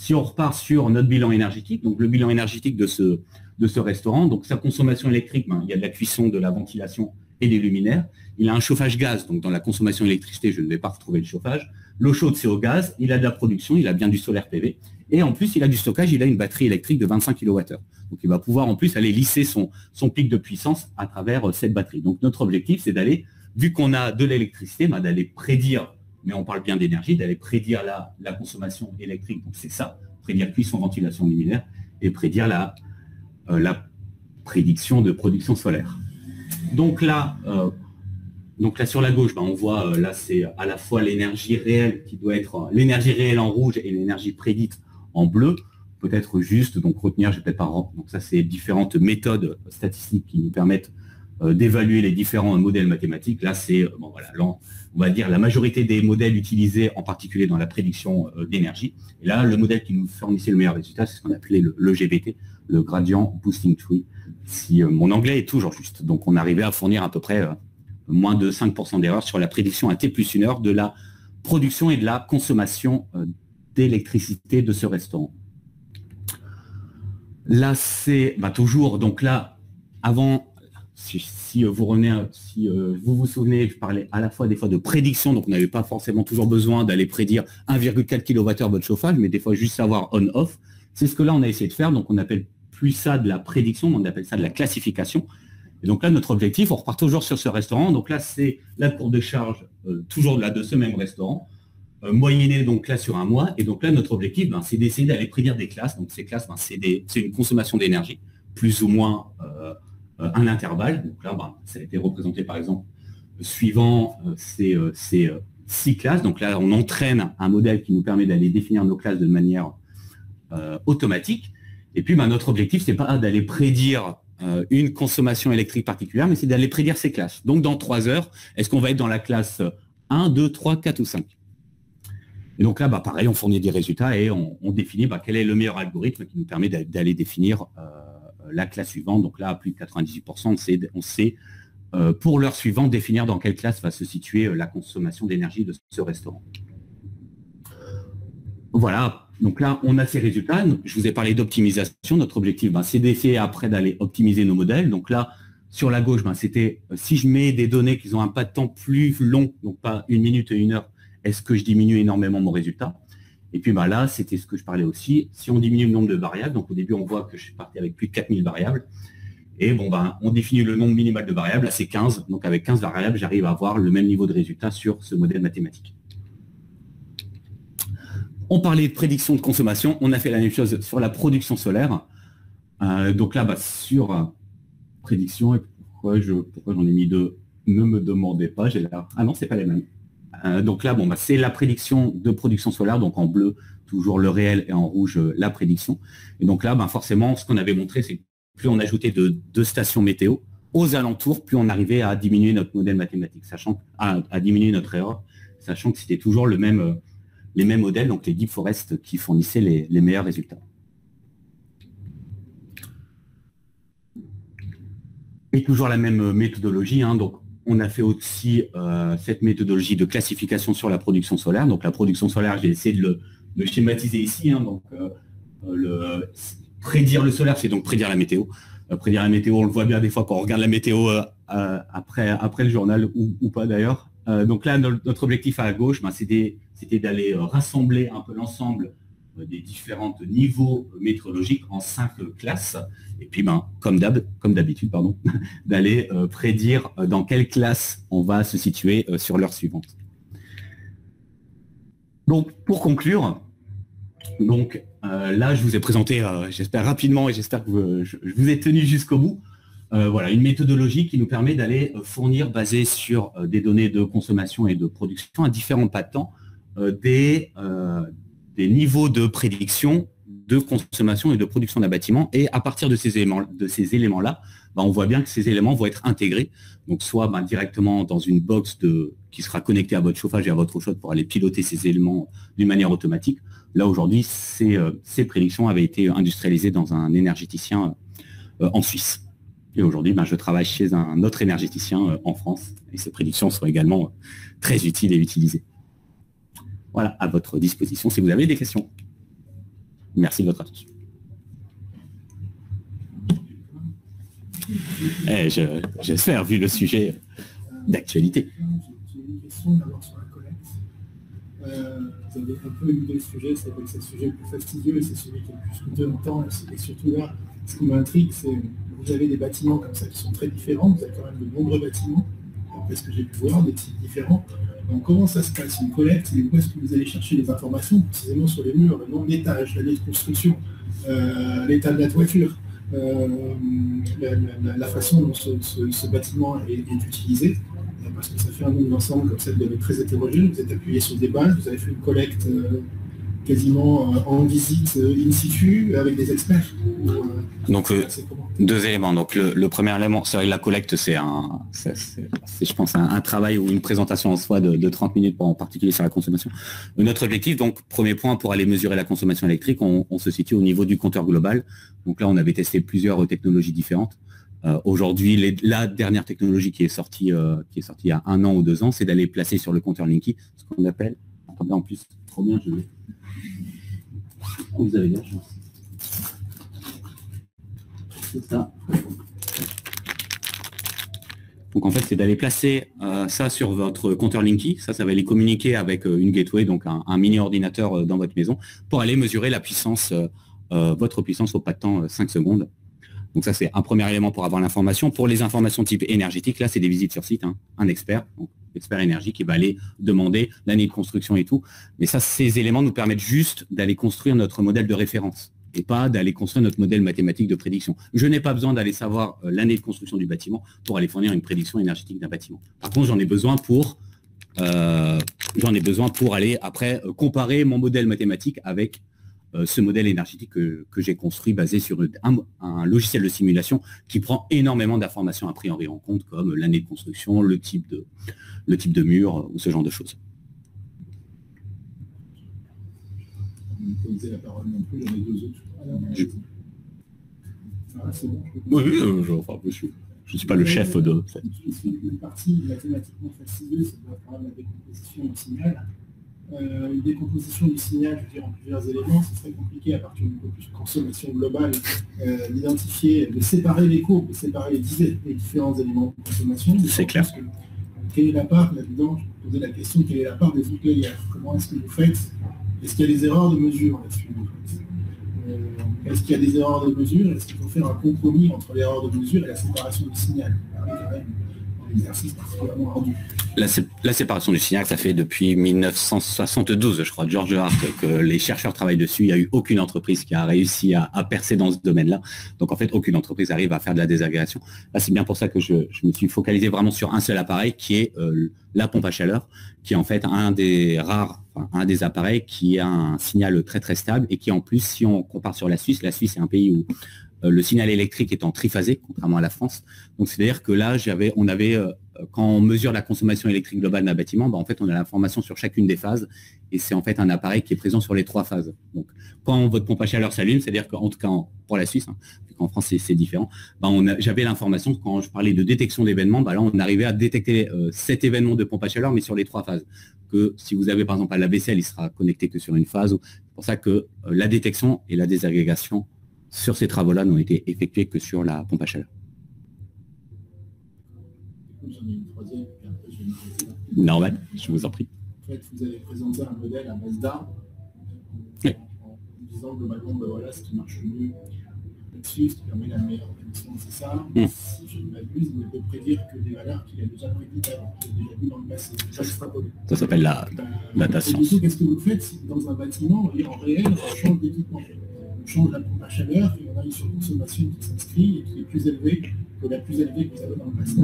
si on repart sur notre bilan énergétique, donc le bilan énergétique de ce restaurant, donc sa consommation électrique, il y a de la cuisson, de la ventilation et des luminaires. Il a un chauffage gaz, donc dans la consommation d'électricité, je ne vais pas retrouver le chauffage. L'eau chaude, c'est au gaz. Il a de la production, il a bien du solaire PV. Et en plus, il a du stockage, il a une batterie électrique de 25 kWh. Donc il va pouvoir en plus aller lisser son pic de puissance à travers cette batterie. Donc notre objectif, c'est d'aller, vu qu'on a de l'électricité, d'aller prédire, mais on parle bien d'énergie, d'aller prédire la consommation électrique, donc c'est ça, prédire cuisson, ventilation luminaire, et prédire la prédiction de production solaire. Donc là, Donc là sur la gauche, on voit là c'est à la fois l'énergie réelle qui doit être l'énergie réelle en rouge et l'énergie prédite en bleu. Peut-être juste, donc retenir, je vais peut-être pas. Donc ça c'est différentes méthodes statistiques qui nous permettent d'évaluer les différents modèles mathématiques. Là c'est on va dire la majorité des modèles utilisés en particulier dans la prédiction d'énergie. Et là le modèle qui nous fournissait le meilleur résultat, c'est ce qu'on appelait le GBT, le Gradient Boosting Tree, si mon anglais est toujours juste. Donc on arrivait à fournir à peu près moins de 5% d'erreur sur la prédiction à T plus 1 heure de la production et de la consommation d'électricité de ce restaurant. Là, c'est toujours, donc là, avant, si vous revenez, si vous vous souvenez, je parlais à la fois des fois de prédiction, donc on n'avait pas forcément toujours besoin d'aller prédire 1,4 kWh votre chauffage, mais des fois juste savoir on-off. C'est ce que là, on a essayé de faire, donc on appelle plus ça de la prédiction, on appelle ça de la classification. Et donc là, notre objectif, on repart toujours sur ce restaurant. Donc là, c'est la courbe de charge, toujours là, de ce même restaurant, moyennée donc là sur un mois. Et donc là, notre objectif, c'est d'essayer d'aller prédire des classes. Donc ces classes, c'est une consommation d'énergie, plus ou moins un intervalle. Donc là, ça a été représenté par exemple suivant ces 6 classes. Donc là, on entraîne un modèle qui nous permet d'aller définir nos classes de manière automatique. Et puis, notre objectif, c'est pas d'aller prédire une consommation électrique particulière, mais c'est d'aller prédire ces classes. Donc, dans 3 heures, est-ce qu'on va être dans la classe 1, 2, 3, 4 ou 5 ? Et donc là, pareil, on fournit des résultats et on définit quel est le meilleur algorithme qui nous permet d'aller définir la classe suivante. Donc là, à plus de 98%, on sait pour l'heure suivante définir dans quelle classe va se situer la consommation d'énergie de ce restaurant. Voilà. Donc là, on a ces résultats. Je vous ai parlé d'optimisation. Notre objectif, c'est d'essayer après d'aller optimiser nos modèles. Donc là, sur la gauche, c'était si je mets des données qui ont un pas de temps plus long, donc pas 1 minute et 1 heure, est-ce que je diminue énormément mon résultat? Et puis là, c'était ce que je parlais aussi. Si on diminue le nombre de variables, donc au début, on voit que je suis parti avec plus de 4000 variables. Et on définit le nombre minimal de variables, là c'est 15. Donc avec 15 variables, j'arrive à avoir le même niveau de résultat sur ce modèle mathématique. On parlait de prédiction de consommation, on a fait la même chose sur la production solaire. Donc là, sur prédiction, et pourquoi j'en ai mis 2, ne me demandez pas, j'ai l'air... Ah non, c'est pas les mêmes. Donc là, c'est la prédiction de production solaire, donc en bleu, toujours le réel, et en rouge, la prédiction. Et donc là, forcément, ce qu'on avait montré, c'est que plus on ajoutait de stations météo aux alentours, plus on arrivait à diminuer notre modèle mathématique, à diminuer notre erreur, sachant que c'était toujours les mêmes modèles, donc les Deep Forest qui fournissaient les meilleurs résultats. Et toujours la même méthodologie, donc on a fait aussi cette méthodologie de classification sur la production solaire. Donc la production solaire, j'ai essayé de le schématiser ici. Prédire le solaire, c'est donc prédire la météo. Prédire la météo, on le voit bien des fois quand on regarde la météo après le journal ou pas d'ailleurs. Donc là, notre objectif à gauche, c'était d'aller rassembler un peu l'ensemble des différents niveaux météorologiques en 5 classes. Et puis, comme d'habitude, d'aller prédire dans quelle classe on va se situer sur l'heure suivante. Donc, pour conclure, là, je vous ai présenté, j'espère rapidement et j'espère que je vous ai tenu jusqu'au bout, une méthodologie qui nous permet d'aller fournir, basée sur des données de consommation et de production à différents pas de temps, des niveaux de prédiction de consommation et de production d'un bâtiment. Et à partir de ces éléments-là, on voit bien que ces éléments vont être intégrés, donc soit directement dans une box qui sera connectée à votre chauffage et à votre eau chaude pour aller piloter ces éléments d'une manière automatique. Là, aujourd'hui, ces prédictions avaient été industrialisées dans un énergéticien en Suisse. Et aujourd'hui, je travaille chez un autre énergéticien en France, et ces prédictions sont également très utiles et utilisées. Voilà, à votre disposition si vous avez des questions. Merci de votre attention. J'espère, vu le sujet d'actualité. J'ai une question d'abord sur la collecte. Vous avez un peu éludé le sujet, c'est que c'est le sujet le plus fastidieux et c'est celui qui est le plus coûteux en temps. Et surtout là, ce qui m'intrigue, c'est que vous avez des bâtiments comme ça qui sont très différents. Vous avez quand même de nombreux bâtiments, d'après ce que j'ai pu voir, des types différents. Donc comment ça se passe, une collecte, et où est-ce que vous allez chercher les informations précisément sur les murs, le nombre d'étages, l'année de construction, l'état de la toiture, la façon dont ce bâtiment est utilisé. parce que ça fait un nombre d'ensemble comme ça, de très hétérogène. Vous êtes appuyé sur des bases, vous avez fait une collecte quasiment en visite in situ avec des experts. Donc deux éléments. Donc le premier élément, c'est vrai que la collecte, c'est je pense un travail ou une présentation en soi de 30 minutes, en particulier sur la consommation. Notre objectif, donc premier point, pour aller mesurer la consommation électrique, on se situe au niveau du compteur global. Donc là, on avait testé plusieurs technologies différentes. Aujourd'hui, la dernière technologie qui est sortie il y a 1 an ou 2 ans, c'est d'aller placer sur le compteur Linky ce qu'on appelle, attendez, en plus, trop bien, je vais. Vous avez bien, je pense. C'est ça. Donc en fait, c'est d'aller placer ça sur votre compteur Linky. Ça va aller communiquer avec une gateway, donc un mini ordinateur dans votre maison, pour aller mesurer la puissance, votre puissance au pas de temps 5 secondes. Donc ça, c'est un premier élément pour avoir l'information. Pour les informations type énergétique, là, c'est des visites sur site, hein. Un expert, donc expert énergie, qui va aller demander l'année de construction et tout. Mais ça, ces éléments nous permettent juste d'aller construire notre modèle de référence et pas d'aller construire notre modèle mathématique de prédiction. Je n'ai pas besoin d'aller savoir l'année de construction du bâtiment pour aller fournir une prédiction énergétique d'un bâtiment. Par contre, j'en ai besoin pour aller après comparer mon modèle mathématique avec ce modèle énergétique que j'ai construit basé sur un logiciel de simulation qui prend énormément d'informations a priori en compte, comme l'année de construction, le type de mur ou ce genre de choses. La parole non plus, j'en ai 2 autres. Oui, je ne suis pas le chef de... Une partie mathématiquement facileuse, c'est la décomposition du signal. Une décomposition du signal, je veux dire, en plusieurs éléments, c'est très compliqué à partir d'une consommation globale, d'identifier, de séparer les courbes, de séparer les différents éléments de consommation. C'est clair. Quelle est la part, là-dedans, je me posais la question, quelle est la part des outliers? Comment est-ce que vous faites? Est-ce qu'il y a des erreurs de mesure là-dessus? Est-ce qu'il y a des erreurs de mesure? Est-ce qu'il faut faire un compromis entre l'erreur de mesure et la séparation du signal? Un exercice particulièrement ardu. La séparation du signal, ça fait depuis 1972, je crois, George Hart, que les chercheurs travaillent dessus. Il n'y a eu aucune entreprise qui a réussi à percer dans ce domaine-là. Donc en fait, aucune entreprise arrive à faire de la désagrégation. Là, c'est bien pour ça que je me suis focalisé vraiment sur un seul appareil, qui est la pompe à chaleur, qui est en fait un des appareils qui a un signal très très stable et qui en plus, si on compare sur la Suisse est un pays où le signal électrique est en triphasé, contrairement à la France. Donc c'est-à-dire que là, quand on mesure la consommation électrique globale d'un bâtiment, en fait, on a l'information sur chacune des phases et c'est en fait un appareil qui est présent sur les 3 phases. Donc, quand votre pompe à chaleur s'allume, c'est-à-dire qu'en tout cas pour la Suisse, en France c'est différent, j'avais l'information quand je parlais de détection d'événements, là on arrivait à détecter cet événement de pompe à chaleur, mais sur les 3 phases. Que si vous avez par exemple un lave-vaisselle, il sera connecté que sur une phase. C'est pour ça que la détection et la désagrégation sur ces travaux-là n'ont été effectués que sur la pompe à chaleur. J'en ai une troisième, et après je vais m'arrêter là. Normal, je vous en prie. En fait, vous avez présenté un modèle à base d'A, Oui. en disant globalement, voilà ce qui marche mieux là-dessus, ce qui permet la meilleure prédiction, c'est ça. Si je ne m'abuse, il ne peut prédire que des valeurs qu'il a déjà prédites avant, qu'il a déjà vues dans le passé. Ça s'appelle la data science. Du coup, qu'est-ce que vous faites si dans un bâtiment, en réel, on change d'équipement? On change la pompe à chaleur et on a une surconsommation qui s'inscrit et qui est plus élevée que la plus élevée que vous avez dans le passé.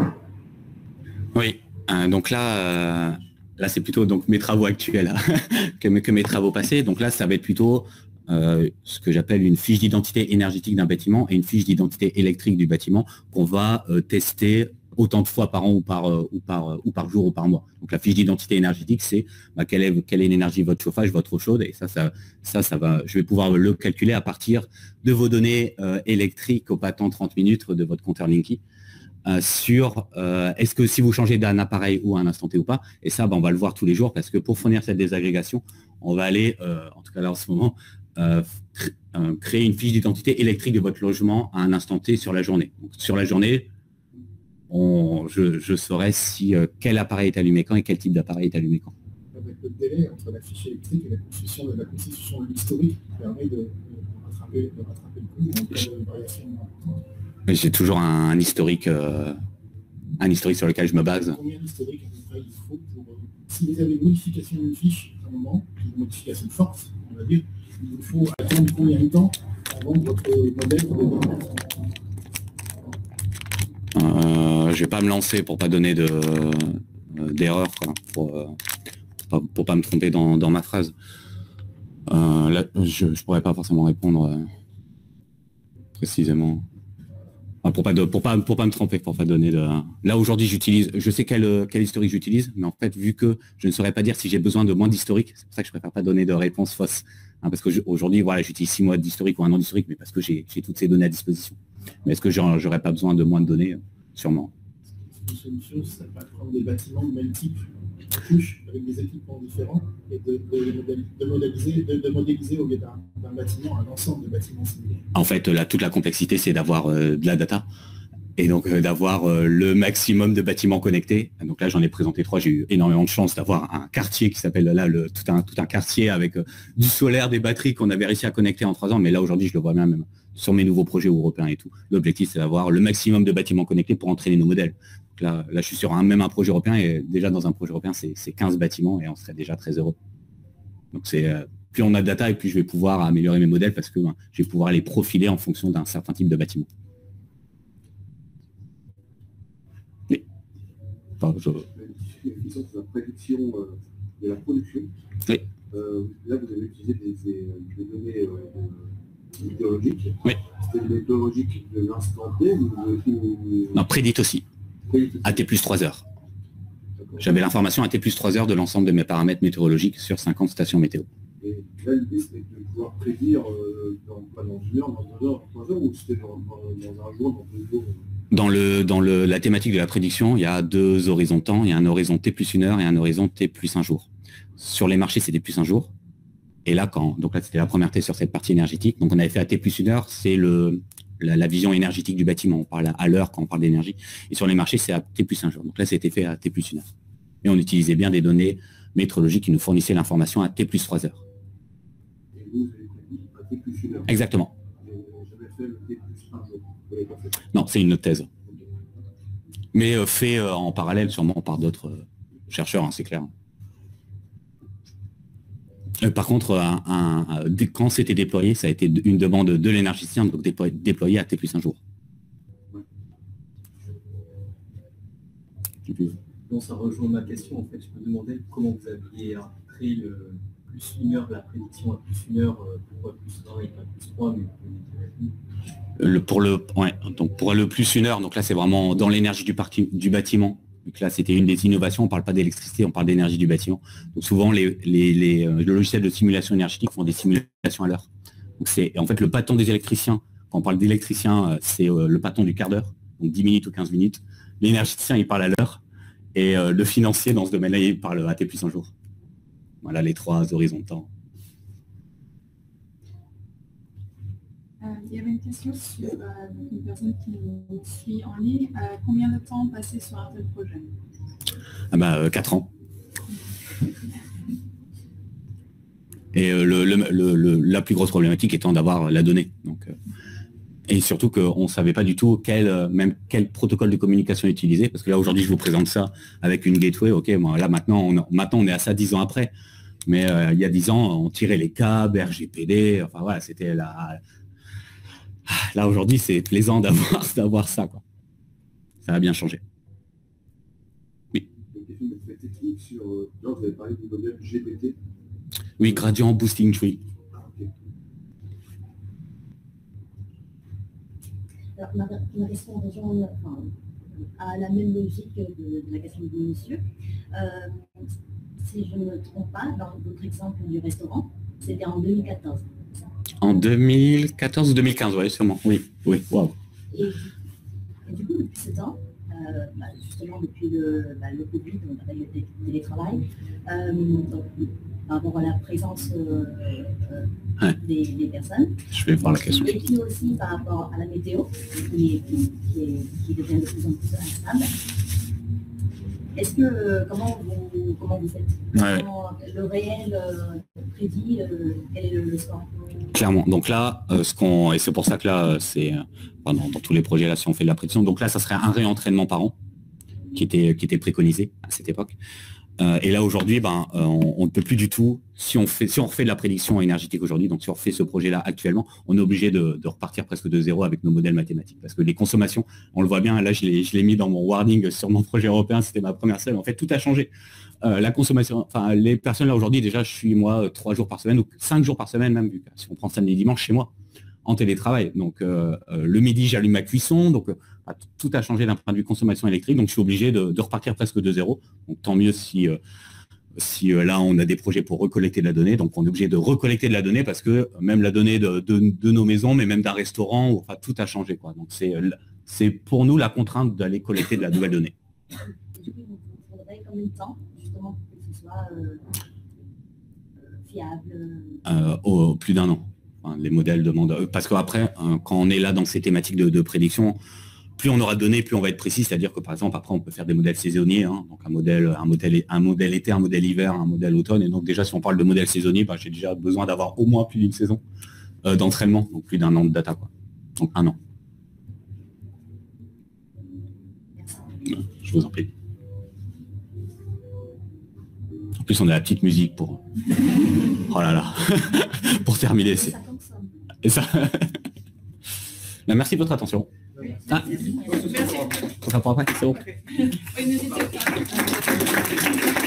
Oui, donc là c'est plutôt donc mes travaux actuels que mes travaux passés. Donc là, ça va être plutôt ce que j'appelle une fiche d'identité énergétique d'un bâtiment et une fiche d'identité électrique du bâtiment qu'on va tester autant de fois par an ou par jour ou par mois. Donc la fiche d'identité énergétique, c'est quelle est l'énergie de votre chauffage, votre eau chaude, et ça va, je vais pouvoir le calculer à partir de vos données électriques au pas de temps 30 minutes de votre compteur Linky. Sur est-ce que si vous changez d'un appareil ou à un instant T ou pas, et ça on va le voir tous les jours parce que pour fournir cette désagrégation, on va aller, en tout cas là en ce moment, créer une fiche d'identité électrique de votre logement à un instant T sur la journée. Donc, sur la journée, je saurai si quel appareil est allumé quand et quel type d'appareil est allumé quand. Avec le délai entre la fiche électrique et la constitution de l'historique qui permet de rattraper le coup en cas de variation importante. J'ai toujours un historique sur lequel je me base. Combien d'historique à peu près il faut pour... Si vous avez une modification d'une fiche à un moment, une modification forte, on va dire, il vous faut attendre combien de temps avant que votre modèle je vais pas me lancer pour pas donner d'erreur pour pas me tromper dans ma phrase. Là, je pourrais pas forcément répondre précisément. Enfin, pour pas me tromper, pour pas donner de. Là aujourd'hui je sais quel historique j'utilise, mais en fait vu que je ne saurais pas dire si j'ai besoin de moins d'historique, c'est pour ça que je préfère pas donner de réponse fausse. Parce que aujourd'hui voilà, j'utilise 6 mois d'historique ou 1 an d'historique, mais parce que j'ai toutes ces données à disposition. Mais est-ce que j'aurais pas besoin de moins de données? Sûrement. Une solution, ce serait pas de prendre des bâtiments de même type, couche, avec des équipements différents, et de modéliser au lieu d'un bâtiment un ensemble de bâtiments similaires. En fait, là, toute la complexité, c'est d'avoir de la data, et donc d'avoir le maximum de bâtiments connectés. Donc là, j'en ai présenté 3, j'ai eu énormément de chance d'avoir un quartier qui s'appelle là, tout un quartier avec du solaire, des batteries qu'on avait réussi à connecter en 3 ans, mais là, aujourd'hui, je le vois bien même sur mes nouveaux projets européens et tout. L'objectif, c'est d'avoir le maximum de bâtiments connectés pour entraîner nos modèles. Donc là, je suis sur même un projet européen, et déjà dans un projet européen, c'est 15 bâtiments, et on serait déjà très heureux. Donc c'est plus on a de data, et plus je vais pouvoir améliorer mes modèles, parce que je vais pouvoir les profiler en fonction d'un certain type de bâtiment. Oui. Enfin, Une question sur la prédiction de la production. Oui. Là, vous avez utilisé des données météorologiques. Oui. C'était météorologique de l'instant T ou... Non, prédite aussi. À T plus 3 heures. J'avais l'information à T plus 3 heures de l'ensemble de mes paramètres météorologiques sur 50 stations météo. Et là, l'idée, c'était de pouvoir prédire pas dans 1 heure, dans 2 heures, dans 3 heures, ou c'était dans un jour, dans 2 jours? Dans la thématique de la prédiction, il y a 2 horizons de temps. Il y a un horizon T plus 1 heure et un horizon T plus 1 jour. Sur les marchés, c'était plus 1 jour. Et là, donc là, c'était la première T sur cette partie énergétique. Donc on avait fait à T plus 1 heure, c'est la vision énergétique du bâtiment. On parle à l'heure quand on parle d'énergie. Et sur les marchés, c'est à T plus 1 jour. Donc là, c'était fait à T plus 1 heure. Et on utilisait bien des données météorologiques qui nous fournissaient l'information à T plus 3 heures. Et vous avez dit à T plus 1 heure. Exactement. J'avais fait le T plus 1 jour. Vous l'avez pas fait? Non, c'est une autre thèse. Mais fait en parallèle sûrement par d'autres chercheurs, hein, c'est clair. Par contre, quand c'était déployé, ça a été une demande de l'énergéticien, donc déployé à T plus 1 jour. Bon, ça rejoint ma question. En fait, je me demandais comment vous aviez créé le plus 1 heure, la prédiction à plus 1 heure, pourquoi plus 1 et pas plus 3, mais pour le plus 1 heure, donc là c'est vraiment dans l'énergie du bâtiment. Donc là c'était une des innovations, on ne parle pas d'électricité, on parle d'énergie du bâtiment. Donc souvent les logiciels de simulation énergétique font des simulations à l'heure. Donc c'est en fait le patron des électriciens, quand on parle d'électricien, c'est le patron du quart d'heure, donc 10 minutes ou 15 minutes. L'énergéticien il parle à l'heure, et le financier dans ce domaine-là il parle à T plus 1 jour. Voilà les 3 horizons de temps. Il y avait une question sur une personne qui nous suit en ligne. Combien de temps passer sur un tel projet? 4 ans. Et la plus grosse problématique étant d'avoir la donnée. Donc, et surtout qu'on ne savait pas du tout quel protocole de communication utiliser. Parce que là, aujourd'hui, je vous présente ça avec une gateway. Ok, bon, là, maintenant, on est à ça 10 ans après. Mais il y a 10 ans, on tirait les câbles, RGPD. Enfin, voilà, c'était la... Là, aujourd'hui, c'est plaisant d'avoir ça, quoi. Ça a bien changé. Oui. Technique sur, là, vous avez parlé du modèle GPT. Oui, Gradient Boosting Tree. Alors, ma question rejoint à la même logique de la question du monsieur. Si je ne me trompe pas, dans votre exemple du restaurant, c'était en 2014. En 2014 ou 2015, oui, sûrement. Oui, wow. Et du coup, depuis ce temps, justement depuis le Covid, donc avec le télétravail, donc, par rapport à la présence des personnes. Je vais voir la question. Et puis aussi par rapport à la météo, qui devient de plus en plus instable. Est-ce que, comment vous faites? Le réel prédit, quel est le score? Clairement. Donc là, et c'est pour ça que là, c'est dans tous les projets, là, si on fait de la prédiction, donc là, ça serait un réentraînement par an qui était préconisé à cette époque. Et là aujourd'hui, on ne peut plus du tout, si on refait de la prédiction énergétique aujourd'hui, donc si on refait ce projet-là actuellement, on est obligé de repartir presque de zéro avec nos modèles mathématiques. Parce que les consommations, on le voit bien, là je l'ai mis dans mon wording sur mon projet européen, c'était ma première slide, en fait tout a changé. La consommation, les personnes là aujourd'hui, déjà je suis moi 3 jours par semaine, ou 5 jours par semaine même, si on prend samedi et dimanche chez moi, en télétravail. Donc le midi j'allume ma cuisson, donc tout a changé d'un point de vue consommation électrique, donc je suis obligé de repartir presque de zéro. Donc tant mieux si là on a des projets pour recollecter de la donnée, donc on est obligé de recollecter de la donnée parce que même la donnée de nos maisons, mais même d'un restaurant, enfin tout a changé quoi. Donc c'est pour nous la contrainte d'aller collecter de la nouvelle donnée. Il faudrait combien de temps justement pour que ce soit fiable? Plus d'1 an. Enfin, les modèles demandent parce qu'après quand on est là dans ces thématiques de prédiction, plus on aura de données, plus on va être précis, c'est-à-dire que par exemple après on peut faire des modèles saisonniers, donc un modèle été, un modèle hiver, un modèle automne, et donc déjà si on parle de modèle saisonnier, j'ai déjà besoin d'avoir au moins plus d'une saison d'entraînement, donc plus d'1 an de data quoi. Donc 1 an. Je vous en prie. En plus on a la petite musique pour oh là là pour terminer. Et ça. Merci de votre attention. Ah, Merci. on s'en prend après, c'est bon. Oui, n'hésitez pas.